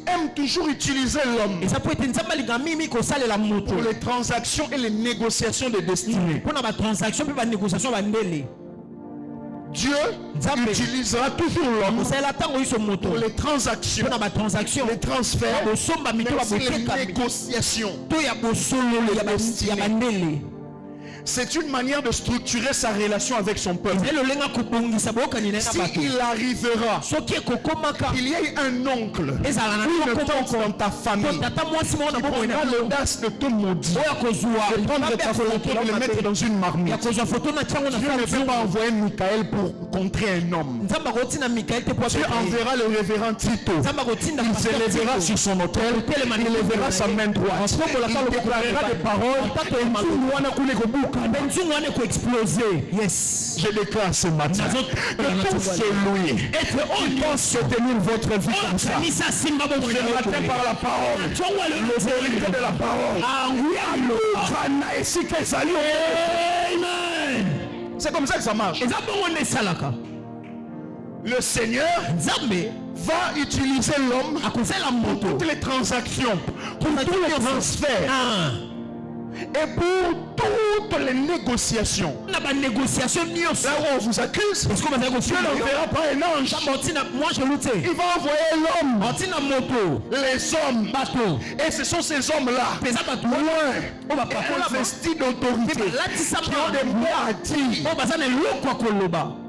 aime toujours utiliser l'homme pour les transactions et les négociations de destinée. Dieu utilisera toujours l'homme pour les transactions, les transferts, mais aussi les négociations. C'est une manière de structurer sa relation avec son peuple. S'il arrivera qu'il y ait un oncle ou une tante dans ta famille qui prendra l'audace de te maudire, de prendre ta photo et le mettre dans une marmite, Dieu ne peut pas envoyer Michael pour contrer un homme. Dieu enverra le révérend Tito. Il se lèvera sur son autel, il lèvera sa main droite, il déclarera des paroles. Yes. Je déclare ce matin que tout celui qui pense soutenir votre vie comme ça, ce matin par la parole, l'autorité de la parole, c'est comme ça que ça marche. Le Seigneur va utiliser l'homme pour toutes les transactions, pour tous les transferts et pour toutes les négociations. Là où on vous accuse, Dieu n'enverra pas un ange. Il va envoyer l'homme, les hommes, et ce sont ces hommes-là, loin, investis d'autorité, qui ont des mots à dire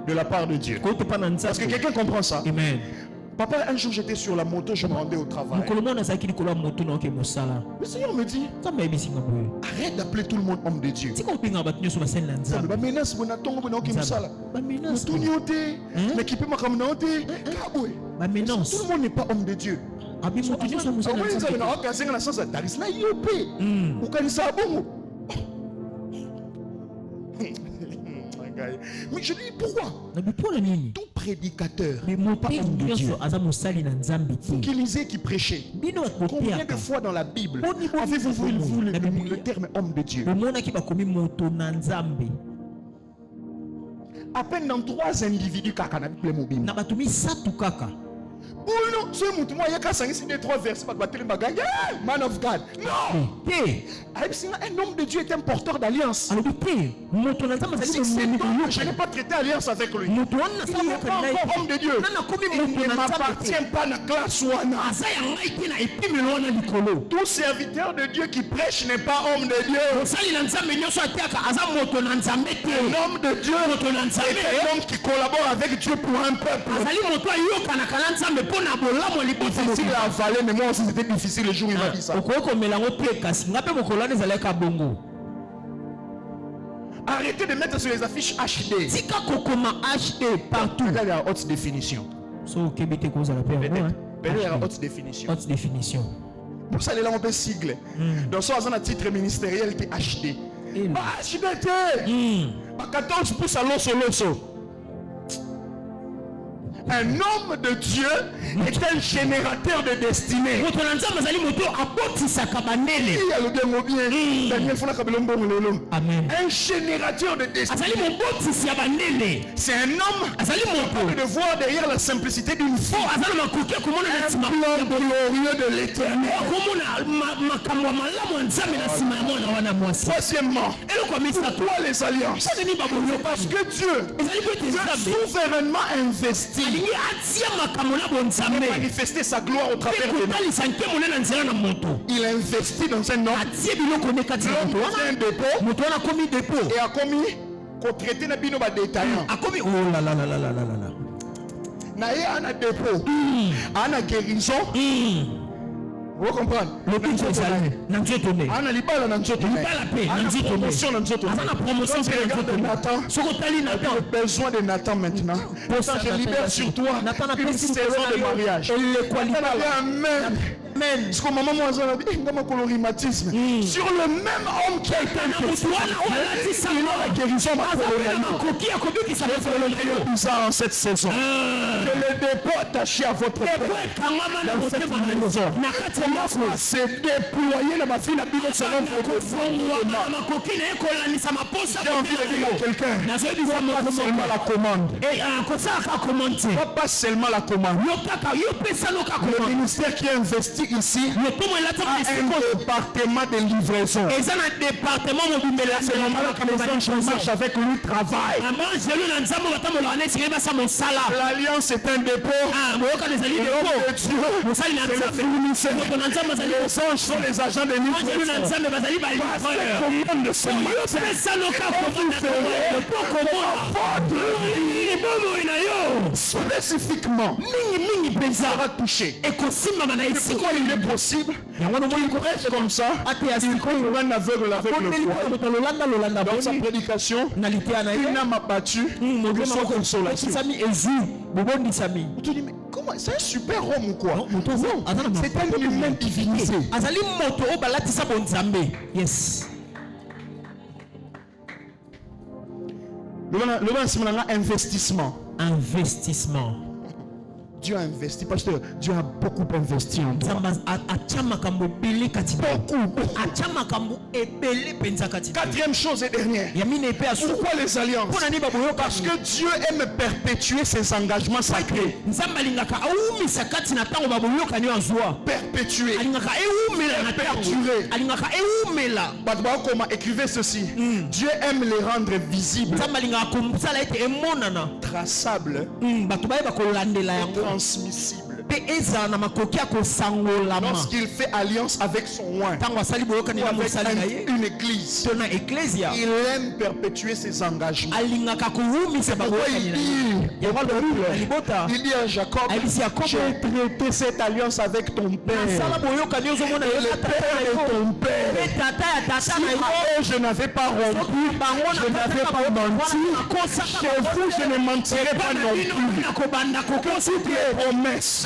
de la part de Dieu. Est-ce que quelqu'un comprend ça? Amen. Papa, un jour j'étais sur la moto, je me rendais au travail. Le Seigneur me dit, arrête d'appeler tout le monde homme de Dieu. Tout le monde n'est pas homme de Dieu. Mais je dis pourquoi? Tout prédicateur, pas homme de Dieu. Vous qui lisez, qui prêchez, combien de fois dans la Bible avez-vous vu le terme homme de Dieu? À peine dans 3 individus qui man of God. Non. Un homme de Dieu est un porteur d'alliance. Je n'ai pas traité alliance avec lui. Il n'est pas encore homme de Dieu. Il ne m'appartient pas à la classe wana. Tout serviteur de Dieu qui prêche n'est pas homme de Dieu. Un homme de Dieu est un homme qui collabore avec Dieu pour un peuple. Difficile à avaler, mais moi aussi c'était difficile le jour où il m'a dit ça. Arrêtez de mettre sur les affiches HD. Partout. Il y a haute définition. Peut-être il y a haute définition. Pour ça, là on peut sigle. Dans ce cas, un titre ministériel qui est HD. HD. 14 pouces à l'osso. Un homme de Dieu est un générateur de destinée. Il y a le bien ou bien. Daniel Fola Kabelombo Mololo. Amen. Un générateur de destinée. C'est un homme capable de voir derrière la simplicité d'une fille un plan glorieux de l'éternel. Troisièmement, pourquoi les alliances? Parce que Dieu souverainement investi manifester sa gloire au travers de nous. Il a investi dans un homme, l'homme un dépôt et a commis qu'on traité na bino ba détaillant. Oh là là là là là là là. Na ye ana dépôt, ana guérison. Vous comprenez? Le but c'est ça. Ana libala na nzoto. Libala pe na nzoto. Promotion na nzoto. Ana promotion c'est Nathan. Sokotali Nathan. Le besoin de Nathan maintenant. Pour ça je libère sur toi une saison de mariage. Amen. Parce que maman moi j'ai dit ma colorimatisme sur le même homme qui a été investi. Il a la guérison bizarre en cette saison. Que le dépôt attaché à votre père dans cette maison se déployer dans ma fille la Bible selon votre j'ai envie de dire à quelqu'un pas seulement la commande pas seulement la commande le ministère qui est investi ici a un département de livraison c'est le moment là que les anges marchent avec lui travail l'alliance est un dépôt et l'homme de Dieu c'est le finisseur. Les anges sont les agents de livraison. Commande ce matin. Spécifiquement, sera touché. Et pourquoi il est possible qu'il reste comme ça? Il faut un aveugle avec le foi. Dans sa prédication, il n'a pas battu de son consolation. Tu dis, mais comment? C'est un super homme ou quoi? Non, c'est un humain divinisé. Yes. Le investissement. Investissement. Dieu a investi, pasteur. Dieu a beaucoup investi en toi. Quatrième chose et dernière. Pourquoi les alliances? Parce que Dieu aime perpétuer ses engagements sacrés. Perpétuer. Écrivez ceci. Dieu aime les rendre visibles, traçables, transmissible. Lorsqu'il fait alliance avec son oint ou avec une église, il aime perpétuer ses engagements. C'est pourquoi il dit à Jacob, j'ai traité cette alliance avec ton père et le père de ton père. Si je n'avais pas rompu, je n'avais pas menti, chez vous je ne mentirai pas non plus. Que toutes les promesses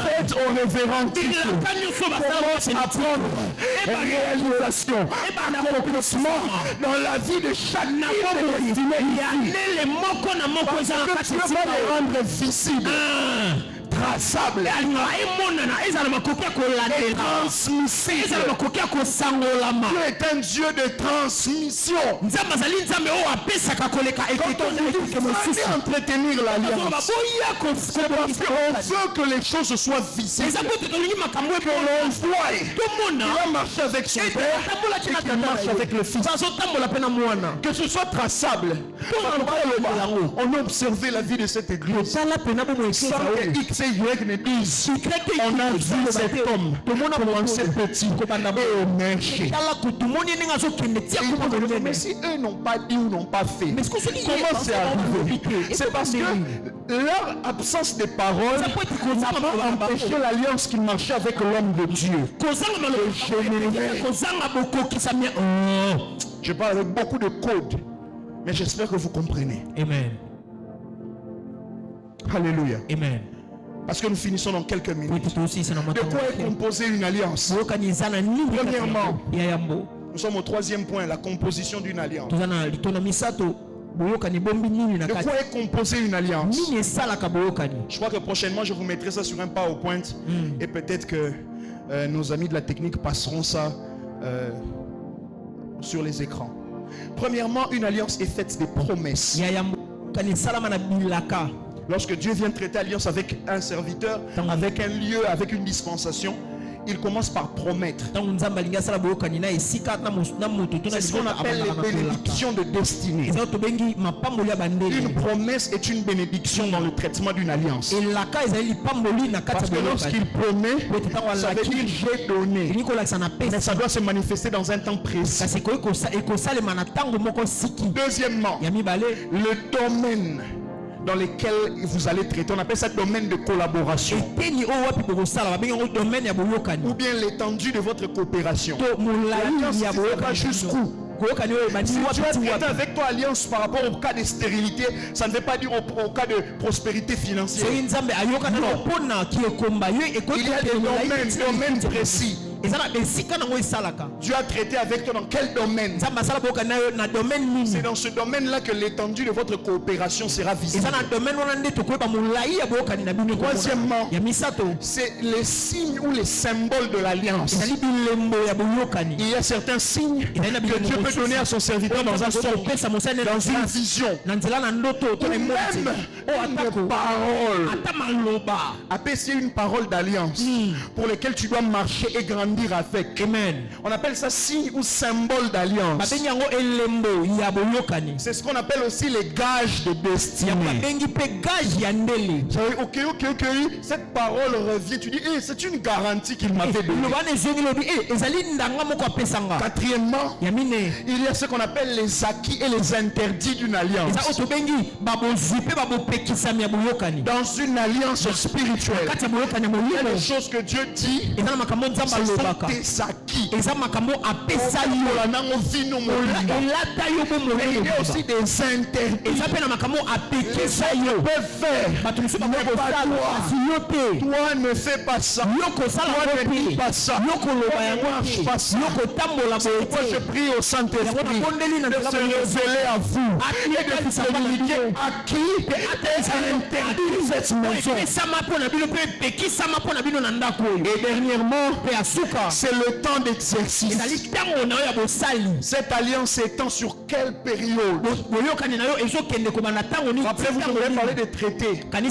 faites au révérend Titre commencent à prendre réalisation, accomplissement dans la vie de chaque destinée. Parce que tu ne peux pas les rendre visibles, traçables, transmissibles. Dieu est un Dieu de transmission. Quand on dit entretenir l'alliance, c'est parce qu'on veut que les choses soient visibles, que l'on voit qu'il a marché avec son père et qu'il marche avec le fils, que ce soit traçable. On a observé la vie de cette église sans que X et Y ne disent on a vu cet homme commencer petit et au marché. Mais si eux n'ont pas dit ou n'ont pas fait, comment c'est arrivé? C'est parce que leur absence de parole n'a pas empêché l'alliance qui marchait avec l'homme de Dieu. Je parle avec beaucoup de codes, mais j'espère que vous comprenez. Amen. Alléluia. Amen. Parce que nous finissons dans quelques minutes. De quoi est composée une alliance? Premièrement, nous sommes au troisième point, la composition d'une alliance. De quoi est composée une alliance? Je crois que prochainement je vous mettrai ça sur un PowerPoint et peut-être que nos amis de la technique passeront ça sur les écrans. Premièrement, une alliance est faite des promesses. Lorsque Dieu vient traiter alliance avec un serviteur, avec un lieu, avec une dispensation, il commence par promettre. C'est ce qu'on appelle les bénédictions de destinée. Une promesse est une bénédiction dans le traitement d'une alliance. Parce que lorsqu'il promet, ça veut dire j'ai donné. Mais ça doit se manifester dans un temps précis. Deuxièmement, le domaine dans lesquels vous allez traiter, on appelle ça domaine de collaboration. Ou bien l'étendue de votre coopération. L'alliance va jusqu'où? Si tu as traité avec toi alliance par rapport au cas de stérilité, ça ne veut pas dire au cas de prospérité financière. Il y a des domaines précis. Dieu a traité avec toi dans quel domaine? C'est dans ce domaine-là que l'étendue de votre coopération sera visible. Troisièmement, c'est les signes ou les symboles de l'alliance. Il y a certains signes que Dieu peut donner à son serviteur dans un songe, dans une vision, ou même une parole. Appelle une parole d'alliance pour laquelle tu dois marcher et grandir avec. Amen. On appelle ça signe ou symbole d'alliance. C'est ce qu'on appelle aussi les gages de destinée. Ok, cette parole revient, tu dis, c'est une garantie qu'il m'avait donnée. Quatrièmement, il y a ce qu'on appelle les acquis et les interdits d'une alliance. Dans une alliance spirituelle, il y a des choses que Dieu dit, ce sont des acquis. Il y a aussi des interdits. Toi ne fais pas ça. Toi ne dis pas ça. Ne marche pas ça. Moi je prie au Saint-Esprit de se révéler à vous et de vous communiquer à qui est interdit cette maison. Et dernièrement, c'est le temps d'exercice. Cette alliance s'étend sur quelle période? Rappelez-vous que vous avez parlé des traités. Nous ne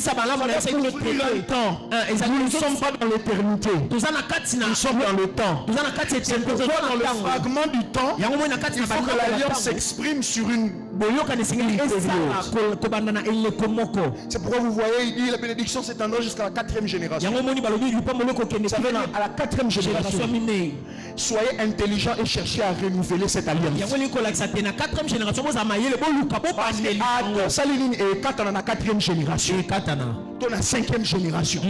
sommes pas dans l'éternité. Nous sommes dans le temps. C'est pourquoi dans le fragment du temps, il faut que l'alliance s'exprime sur une période. C'est pourquoi vous voyez, il dit la bénédiction s'étendra jusqu'à la 4e génération. Ça veut dire à la 4e génération. Soyez intelligents et cherchez à renouveler cette alliance. Saline et 4 dans la 4e génération. Dans la 5e génération.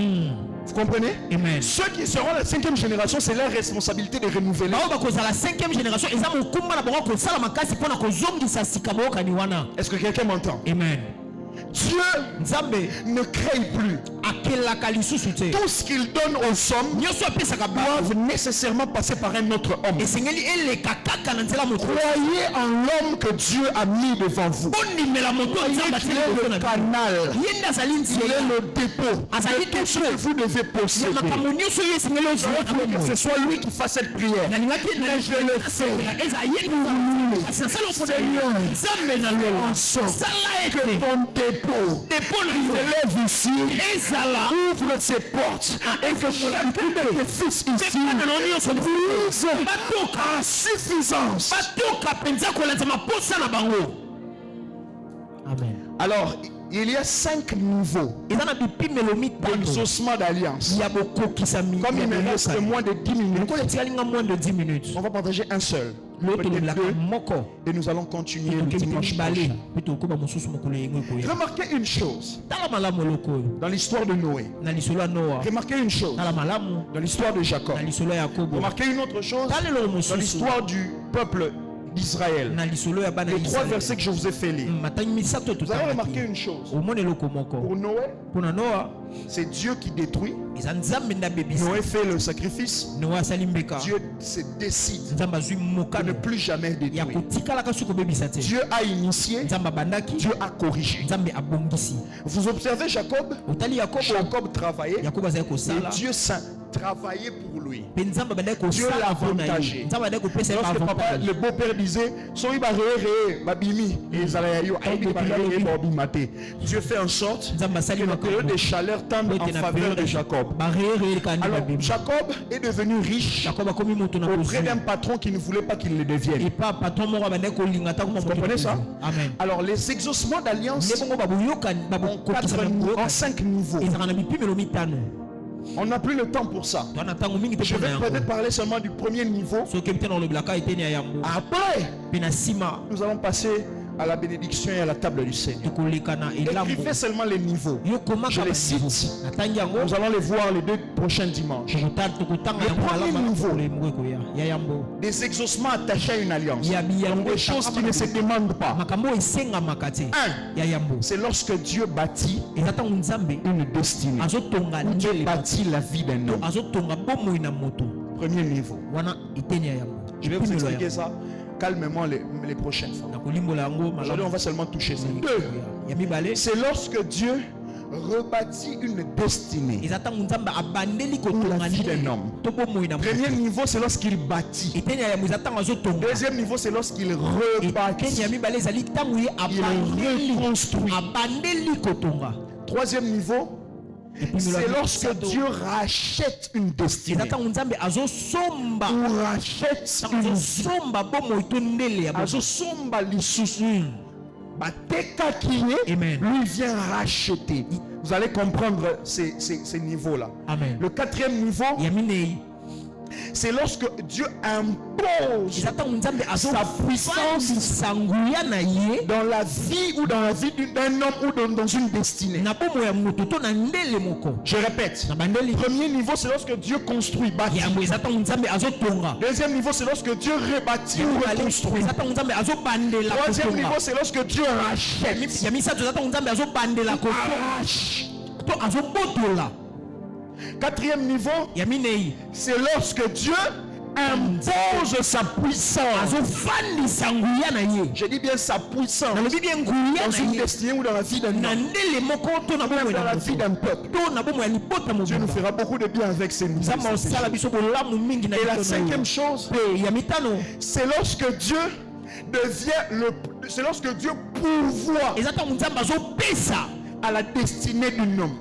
Vous comprenez? Amen. Ceux qui seront la 5e génération, c'est leur responsabilité de renouveler. Est-ce que quelqu'un m'entend? Amen. Dieu ne crée plus. Tout ce qu'il donne aux hommes doivent nécessairement passer par un autre homme. Croyez en l'homme que Dieu a mis devant vous. Il est le canal. Il est le dépôt de tout ce que vous devez posséder. Que ce soit lui qui fasse cette prière. Mais je le fais. Seigneur, ensemble, que ton dépôt s'élève ici, ouvre ses portes et que chacun de tes fils ici puisse en suffisance. Amen. Alors, il y a 5 niveaux d'exaucement d'alliance. Comme il me reste moins de 10 minutes, on va partager un seul. Et nous allons continuer le dimanche prochain. Remarquez une chose dans l'histoire de Noé. Remarquez une chose dans l'histoire de Jacob. Remarquez une autre chose dans l'histoire du peuple d'Israël. Les 3 versets que je vous ai fait lire. Vous avez remarqué une chose. Pour Noé, c'est Dieu qui détruit. Noé fait le sacrifice. Dieu se décide de ne plus jamais détruire. Dieu a initié. Dieu a corrigé. Vous observez Jacob. Jacob travaillait. Et Dieu travaillait pour lui. Dieu l'a avantagé. Lorsque papa, le beau-père disait, Dieu fait en sorte que la période de chaleur tende en faveur de Jacob. Alors Jacob est devenu riche auprès d'un patron qui ne voulait pas qu'il le devienne. Vous comprenez ça? Alors les exaucements d'alliance en 5 niveaux. On n'a plus le temps pour ça. Je vais peut-être parler seulement du premier niveau. Après, nous allons passer à la bénédiction et à la table du Seigneur. Écrivez seulement les niveaux. Je les cite. Nous allons les voir les 2 prochains dimanches. Le premier niveau, des exaucements attachés à une alliance. Donc des choses qui ne se demandent pas. 1. C'est lorsque Dieu bâtit une destinée. Dieu bâtit la vie d'un homme. Premier niveau. Je vais vous expliquer ça calmement les prochaines fois. Aujourd'hui, on va seulement toucher ça. 2. C'est lorsque Dieu rebâtit une destinée pour la vie d'un homme. Premier niveau, c'est lorsqu'il bâtit. Deuxième niveau, c'est lorsqu'il rebâtit. Il reconstruit. Troisième niveau, c'est lorsque Dieu rachète une destinée. Ou rachète lui vient racheter. Vous allez comprendre ces niveaux-là. Le 4e niveau, c'est lorsque Dieu impose sa puissance dans la vie ou dans la vie d'un homme ou dans une destinée. Je répète. Premier niveau, c'est lorsque Dieu construit, bâtit. Deuxième niveau, c'est lorsque Dieu rebâtit ou reconstruit. Troisième niveau, c'est lorsque Dieu rachète. Quatrième niveau, c'est lorsque Dieu impose sa puissance. Je dis bien sa puissance dans une destinée ou dans la vie d'un homme, dans la vie d'un peuple. Dieu nous fera beaucoup de bien avec ces niveaux. Et la 5e chose, c'est lorsque Dieu c'est lorsque Dieu pourvoit à la destinée d'un homme.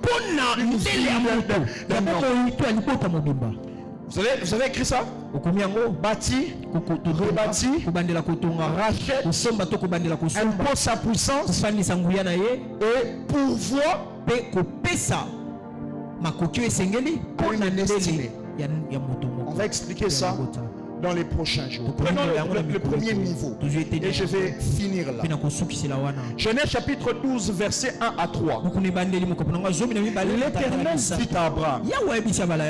Vous avez écrit ça? Bâti, rebâti, rachète, impose sa puissance et pourvoit pour une destinée. On va expliquer ça dans les prochains jours. Prenons le premier niveau et je vais finir là. Genèse chapitre 12 verset 1 à 3. L'Éternel dit à Abraham,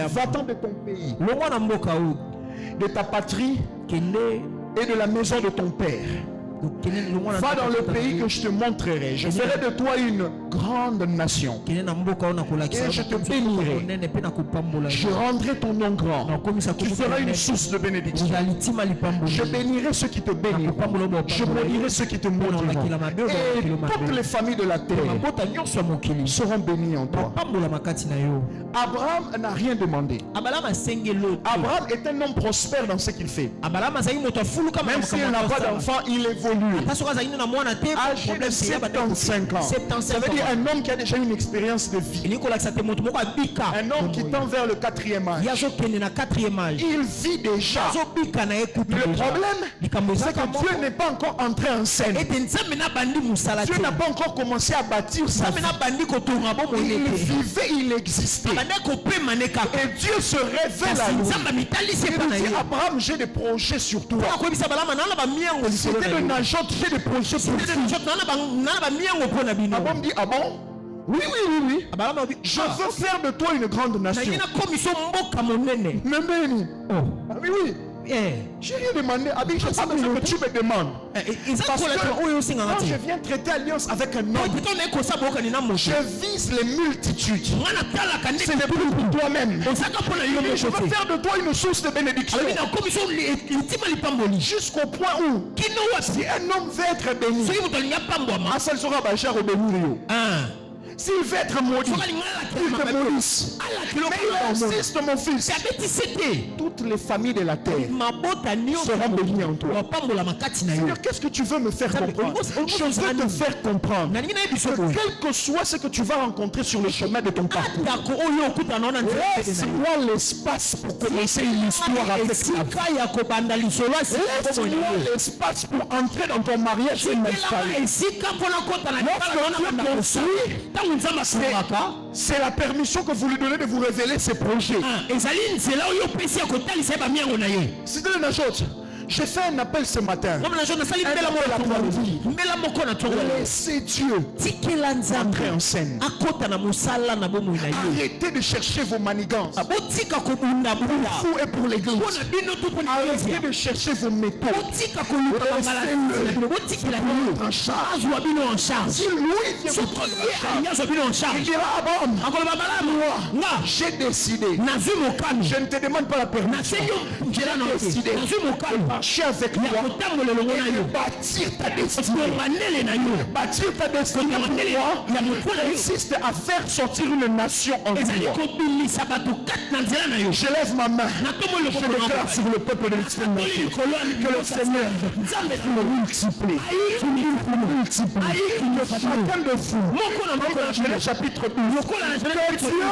va-t'en de ton pays, de ta patrie et de la maison de ton père. Va dans le pays que je te montrerai. Je ferai de toi une grande nation. Et je te bénirai. Je rendrai ton nom grand. Tu seras une source de bénédiction. Je bénirai ceux qui te béniront. Je maudirai ceux qui te maudiront. Et toutes les familles de la terre seront bénies en toi. Abraham n'a rien demandé. Abraham est un homme prospère dans ce qu'il fait. Même s'il n'a pas d'enfant, il évolue. Âgé de 75 ans. Ça veut dire un homme qui a déjà une expérience de vie. Un homme qui tend vers le 4e âge. Il vit déjà. Le problème, c'est que Dieu n'est pas encore entré en scène. Dieu n'a pas encore commencé à bâtir sa vie. Il vivait, il existait. Et Dieu se révèle à lui. Il dit, Abraham, j'ai des projets sur toi. C'était le nageur, j'ai des projets sur toi. Abraham dit, ah bon? Oui. Je veux faire de toi une grande nation. Oui. J'ai rien demandé. Abi, je n'ai pas besoin que tu me demandes. Parce que quand je viens traiter alliance avec un homme, je vise les multitudes. C'est pour toi-même. Je veux faire de toi une source de bénédiction. Jusqu'au point où, si un homme veut être béni, ça sera cher au béni. S'il veut être maudit, il te maudisse. Mais il insiste, mon fils. Toutes les familles de la terre seront bénies en toi. Seigneur, qu'est-ce que tu veux me faire comprendre? Je veux te faire comprendre que quel que soit ce que tu vas rencontrer sur le chemin de ton parcours, laisse-moi l'espace pour commencer une histoire avec la vie. Laisse-moi l'espace pour entrer dans ton mariage et m'installer. Lorsque Dieu construit, c'est la permission que vous lui donnez de vous révéler ses projets. C'est de la chose. J'ai fait un appel ce matin. Laissez Dieu entrer en scène. Arrêtez de chercher vos manigances pour vous et pour l'église. Arrêtez de chercher vos méthodes. Laissez-le en charge. Si lui vient vous prendre en charge, il dira moi, j'ai décidé. Je ne te demande pas la permission. J'ai décidé marcher avec toi et bâtir ta destinée. Bâtir ta destinée consiste à faire sortir une nation en toi. Je lève ma main. Je déclare sur le peuple de l'extrême nation que le Seigneur le multiplie. Que chacun de vous, dans le chapitre 12, que Dieu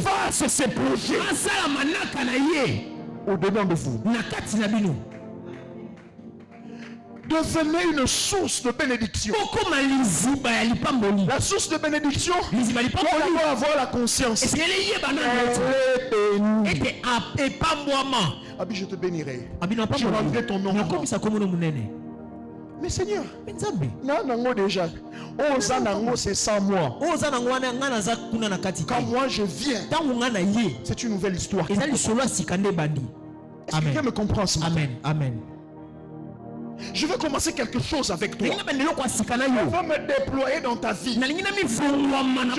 fasse ses projets au-dedans de vous. Devenez une source de bénédiction. La source de bénédiction, on doit avoir la conscience. Abi, je te bénirai. Je rendrai ton nom. Mais Seigneur, non, déjà. C'est 100 mois. Quand moi je viens, c'est une nouvelle histoire. Est-ce que quelqu'un me comprend ce matin? Amen. Je veux commencer quelque chose avec toi. Je veux me déployer dans ta vie. Je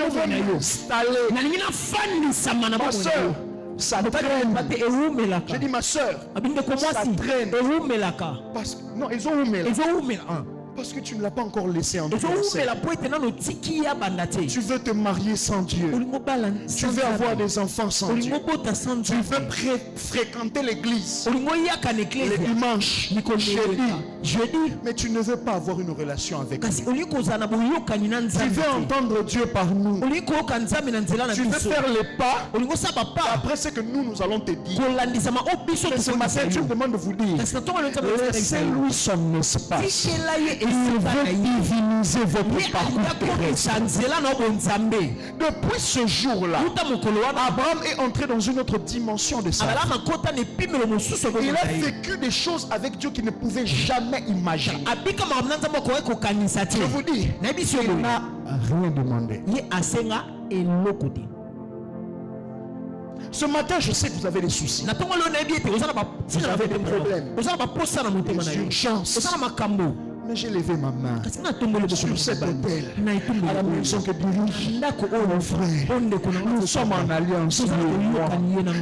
veux m'installer. Ma soeur, ça traîne. J'ai dit ma soeur, ça traîne. Parce que, non, ils ont oumé. Parce que tu ne l'as pas encore laissé entrer. Tu veux te marier sans Dieu. Tu veux avoir des enfants sans Dieu. Tu veux fréquenter l'église les dimanches, jeudi, mais tu ne veux pas avoir une relation avec lui. Tu veux entendre Dieu par nous. Tu veux faire les pas après ce que nous allons te dire. Mais ce matin, tu me demandes de vous dire, laissez-lui son espace. Il veut diviniser votre parcours terrestre. Depuis ce jour-là, Abraham est entré dans une autre dimension de sa vie. Il a vécu des choses avec Dieu qu'il ne pouvait jamais imaginer. Je vous dis, il n'a rien demandé. Ce matin, je sais que vous avez des soucis. Vous avez des problèmes, des urgences. Mais j'ai levé ma main sur cet hôtel, à la maison que dirige mon frère. Nous sommes en alliance.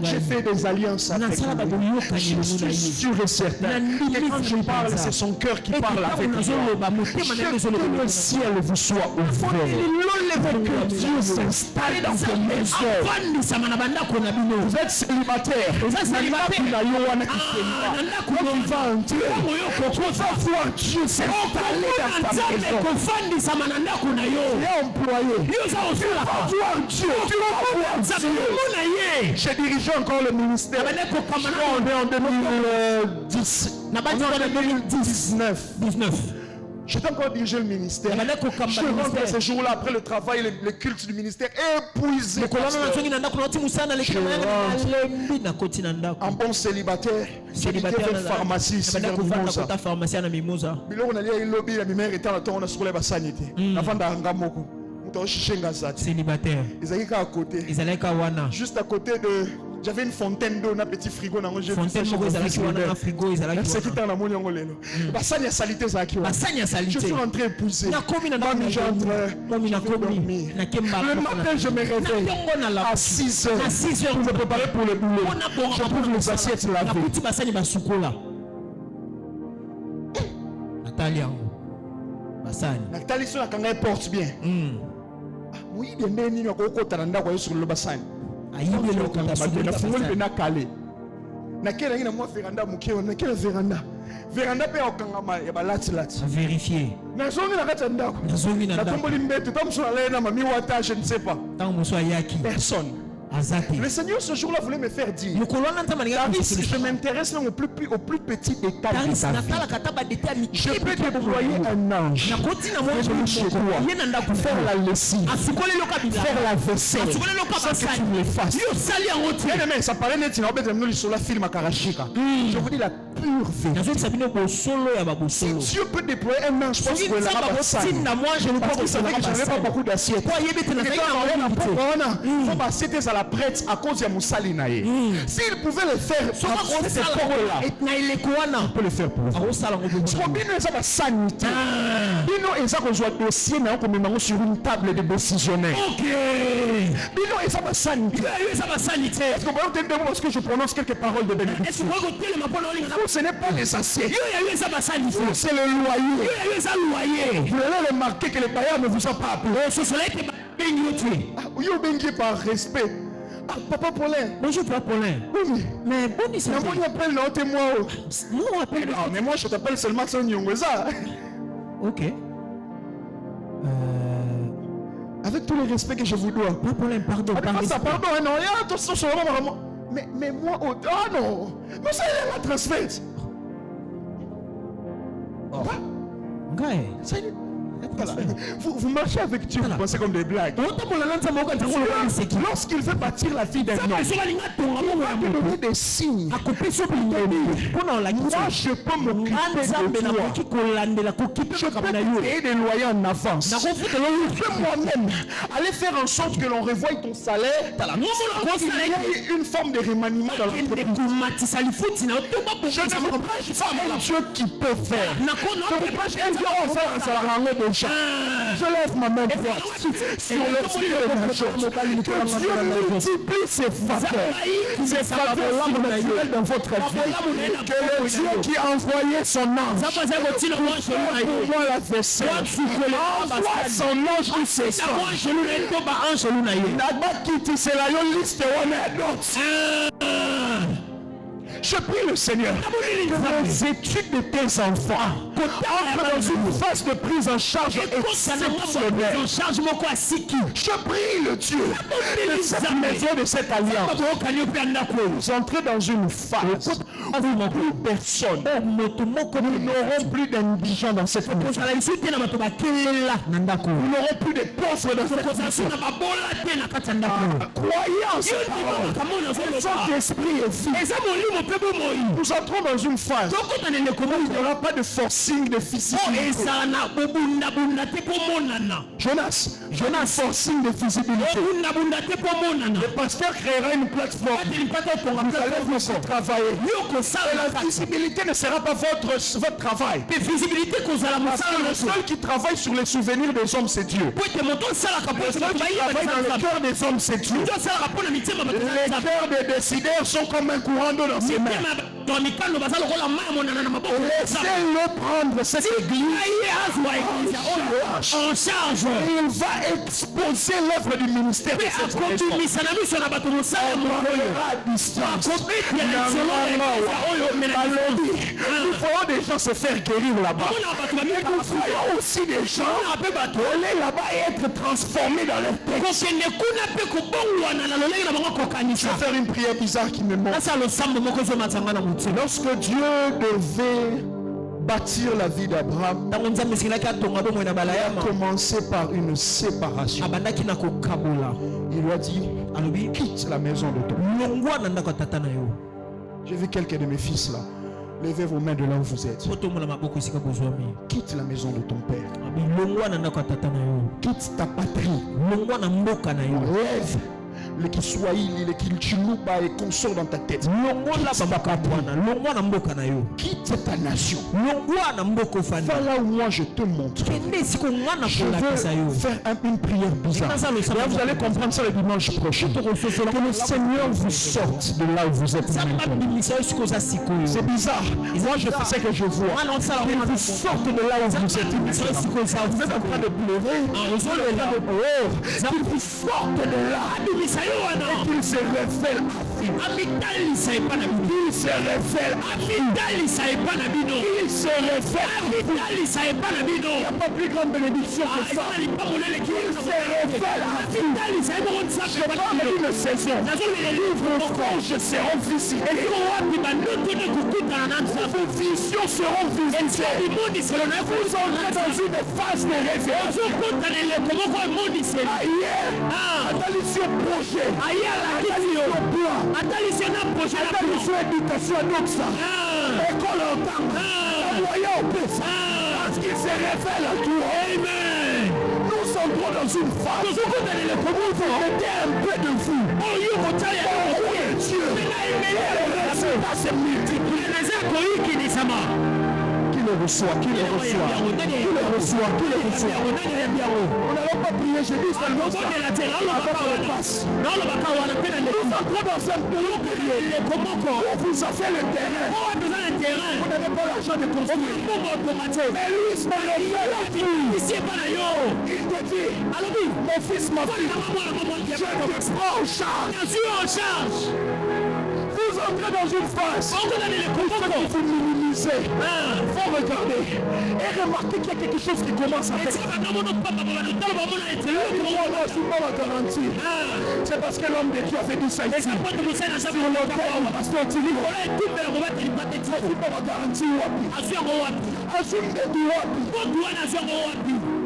J'ai fait des alliances avec lui. Je suis sûr et certain que quand je parle, c'est son cœur qui parle avec moi. Que le ciel vous soit ouvert. Que Dieu s'installe dans vos maisons. Vous êtes célibataire. Vous va voir Dieu s'installer. J'ai dirigé encore le ministère. On est en 2019. J'étais encore dirigé le ministère. Je rentre ces jours-là après le travail, le culte du ministère, épuisé. Un bon célibataire. Célibataire de pharmacie. Célibataire. Juste à côté de J'avais une fontaine d'eau, un petit frigo. J'ai vu ça chez frigo. C'est qui t'a mon yango lelo. Basani a salité ça qui. Je suis rentré épousé. Mamie, j'entre. Le matin, je me réveille à 6 heures. À 6 heures, je me préparais pour le boulot. Je trouve les assiettes lavées. Nathalie, sur la kanga porte bien. Oui, bien, bien, il y a beaucoup de temps sur le bassin. Il y a beaucoup de temps sur le bassin. Il y a beaucoup de temps. Véranda pe okangama ya balati lati. Vérifier. Na zongi na kati ndako. Na zongi na ndako. Tomboli mbeto tamso ala na mami wata je ne sais pas. Tant muso ayaki. Personne. Le Seigneur ce jour-là voulait me faire dire. Je m'intéresse au plus petit détail de ta vie. Je peux déployer un ange. Chez toi. Faire la lessive. Faire la vaisselle. Sans que tu me le fasses. Bien aimé, ça paraît net. Sur la film à Karachika. Je vous dis la pure vérité. Si Dieu peut déployer un ange, je pense que je n'avais pas beaucoup d'assiettes. C'était ça la prêtre à cause de Moussali Naye. S'il pouvait le faire à cause de cette porte-là, il peut le faire pour vous. Bino est ça sanité. Bino est ça qu'on soit dossier sur une table de décisionnaire. Ok. Bino est ça sanité. Est-ce que vous pouvez entendre parce que je prononce quelques paroles de bénédiction? Ce n'est pas les assiettes. C'est le loyer. Vous allez remarquer que le bailleur ne vous a pas appelé. Vous bengi par respect. Ah, Papa Paulin. Bonjour, Papa Paulin. Oui. Mais bon, il s'appelle. Mais moi, appelle. Ah, mais moi, je t'appelle seulement Son Nyongweza. Ok. Avec tous les respects que je vous dois. Papa Paulin, pardon. Pardon, non, il y a attention sur vraiment. Mais moi, ah non. Mais ça, il est la transfert. Oh. Ça, voilà. Vous marchez avec Dieu, vous pensez comme des blagues. Lorsqu'il veut bâtir la vie d'un homme, il va donner des signes. Moi, je peux m'occuper de toi. Je peux payer des loyers en avance. Je peux moi-même aller faire en sorte que l'on revoie ton salaire. Il y a une forme de remaniement dans l'entreprise. Je ne comprends pas un Dieu qui peut faire. Je ne comprends pas un Dieu qui peut faire. Je lève ma main droite sur le ciel de ma church. Que Dieu multiplie ses faveurs. Ses faveurs naturelles dans votre vie. Que le Dieu qui a envoyé son ange pour moi la vaisselle envoie son ange où c'est ça. N'a pas quitté, c'est la liste je prie le Seigneur que les études de tes enfants entrent dans une phase de prise en charge exceptionnelle. Je prie le Dieu de cette maison, de cette alliance. Vous entrez dans une phase où plus personne, nous n'aurons plus d'indigents dans cette maison. Nous n'aurons plus de pauvres dans cette maison. Croyance, Saint-Esprit et Fils. Nous entrons dans une phase où il n'y aura pas de forcing de visibilité. Jonas, forcing de visibilité. Le pasteur créera une plateforme. Vous allez aussi travailler. Et la visibilité ne sera pas votre travail. Parce que le seul qui travaille sur les souvenirs des hommes, c'est Dieu. Le seul qui travaille dans le cœur des hommes, c'est Dieu. Les cœurs des décideurs sont comme un courant d'eau dans ses mains. Laissez-le prendre cette église en charge. Il va exposer l'œuvre du ministère de cette maison. À distance. Nous voyons des gens se faire guérir là-bas. Mais nous voyons aussi des gens aller là-bas et être transformés dans leur texte. Je vais faire une prière bizarre qui me manque. Lorsque Dieu devait bâtir la vie d'Abraham, il a commencé par une séparation. Il lui a dit, quitte la maison de ton père. J'ai vu quelques de mes fils là. Levez vos mains de là où vous êtes. Quitte la maison de ton père. Quitte ta patrie. Lève le Kiswahili, le Kichiluba et consort dans ta tête. Quitte ta nation. Va là où moi je te montre. Je veux faire une prière bizarre. Et vous allez comprendre ça le dimanche prochain. Que le Seigneur vous sorte de là où vous êtes maintenant. C'est bizarre. Moi je sais ce que je vois. Qu'il vous sorte de là où vous êtes. Vous êtes en train de pleurer. Vous êtes en train de pleurer. Qu'il vous sorte de là. Et qu'il se révèle à vous. Qu'il se révèle à vous. Il se révèle à vous. Il n'y a pas plus grande bénédiction que ça. Il se révèle à vous. Je parle d'une saison. Vos forges seront visitées. Vos visions seront visitées. Vous entrez dans une phase de révélation. Attention projet. Attention plan. Attention éducation doxa. École en temps. Moyen au plus. Parce qu'il se révèle à toi. Amen. Nous entrons dans une phase. Vous mettez un peu de vous. Dieu. Les résultats se multiplient. Qui le reçoit, qui le reçoit, qui le reçoit, qui le reçoit. On n'allait pas prier, je dis seulement ça. Avant qu'on passe. Nous entrons dans un pays prier. On vous a fait le terrain. Vous n'avez pas l'argent de construire. Mais lui, c'est le fait la vie. Il te dit, mon fils, ma fille, je te prends en charge. Vous entrez dans une phase. Il faut vous minimiser. Il faut regarder et remarquer qu'il y a quelque chose qui commence à faire. Je suis pas la garantie. C'est parce que l'homme de Dieu a fait du saint. Sur le terme, pasteur Tili. Je suis pas la garantie.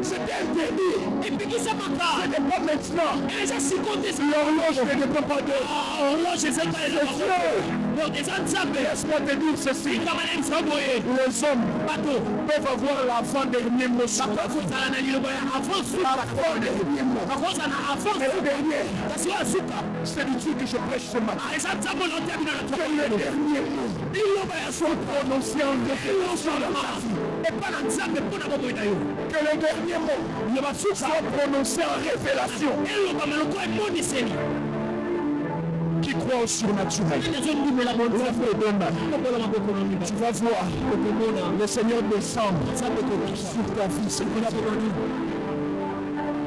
C'était interdit. Ce n'est pas maintenant. L'horloge ne dépend pas de laisse-moi te dire ceci. Les hommes peuvent avoir l'avant-dernier mot sur la vie. Mais le dernier, c'est du Dieu que je prêche ce matin. Que le dernier mot soit prononcé en révélation de ma vie. Que le dernier mot soit prononcé en révélation. Qui croit au surnaturel. Tu vas voir le Seigneur descendre sur ta vie.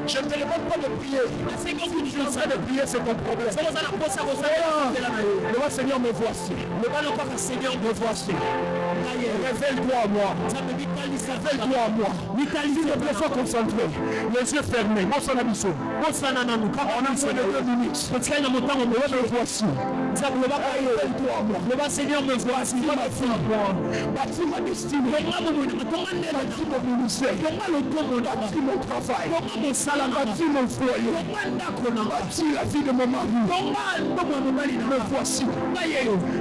Je ne te demande pas de prier. Si tu es en train de prier, c'est ton problème. Le Seigneur, me voici. Me voici. Révèle-toi à moi. Révèle-toi à moi. S'il te plaît, sois concentré. Les yeux fermés. On a besoin de 2 minutes. Me voici. Révèle-toi à moi. Le Seigneur me voici. Bâtis ma destinée. Bâtis mon ministère. Bâtis mon travail. Bâtis mon foyer. Bâtis la vie de mon mari. Me voici.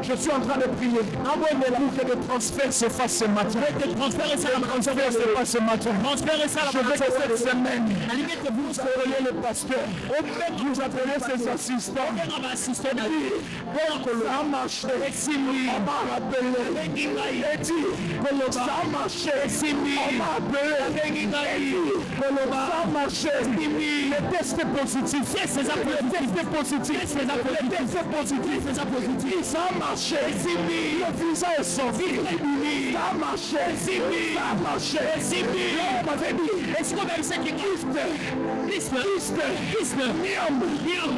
Je suis en train de prier pour que le transfert se fasse ce matin. Le transfert se fasse ce matin. Je veux que cette semaine, vous appelez le pasteur. Vous appelez ses assistants. Ça a marché. On m'a rappelé. Et dit, ça a marché. On m'a appelé. Ça a marché. Les tests positifs. Ça a marché. Le visa est sorti. Ça a marché. Ça a marché. On m'avait dit, est-ce qu'on a eu ce qui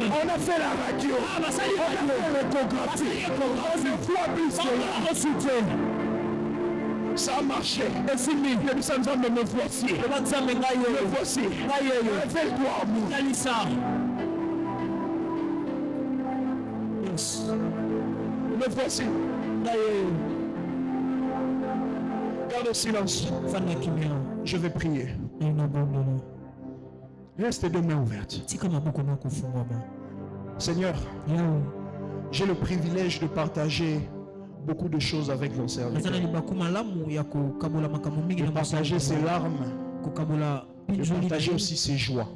on a fait la radio. On a fait l'échographie. On ne voit plus cela. Ça a marché. Et si le Seigneur me voici. Me voici. Révèle-toi à moi. Me voici. Garde le silence. Je vais prier. Reste tes 2 mains ouvertes. Seigneur, j'ai le privilège de partager beaucoup de choses avec ton serviteur. De partager ses larmes, de partager aussi ses joies.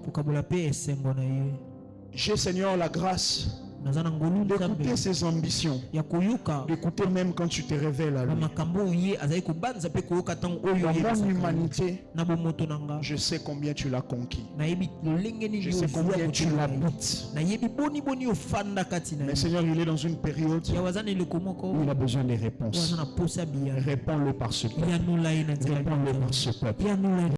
J'ai, Seigneur, la grâce naza na ngolu d'écouter nzambe ses ambitions, ya koyoka d'écouter même quand tu te révèles à lui. makambo oyo ye azali kobanza mpe koyoka ntango oyo Dans mon oyebisaka humanité, na bomoto na nga je sais combien tu l'as conquis. nayebi lolenge nini Je sais combien tu l'habites. nayebi boni ofanda kati na Mais ye Seigneur, il est dans une période yawe aza na eloko moko où il a besoin des oyo réponses. aza na posa biyano Réponds-le par ce peuple. yanula ye na nzela Réponds-le par ce peuple. yanula ye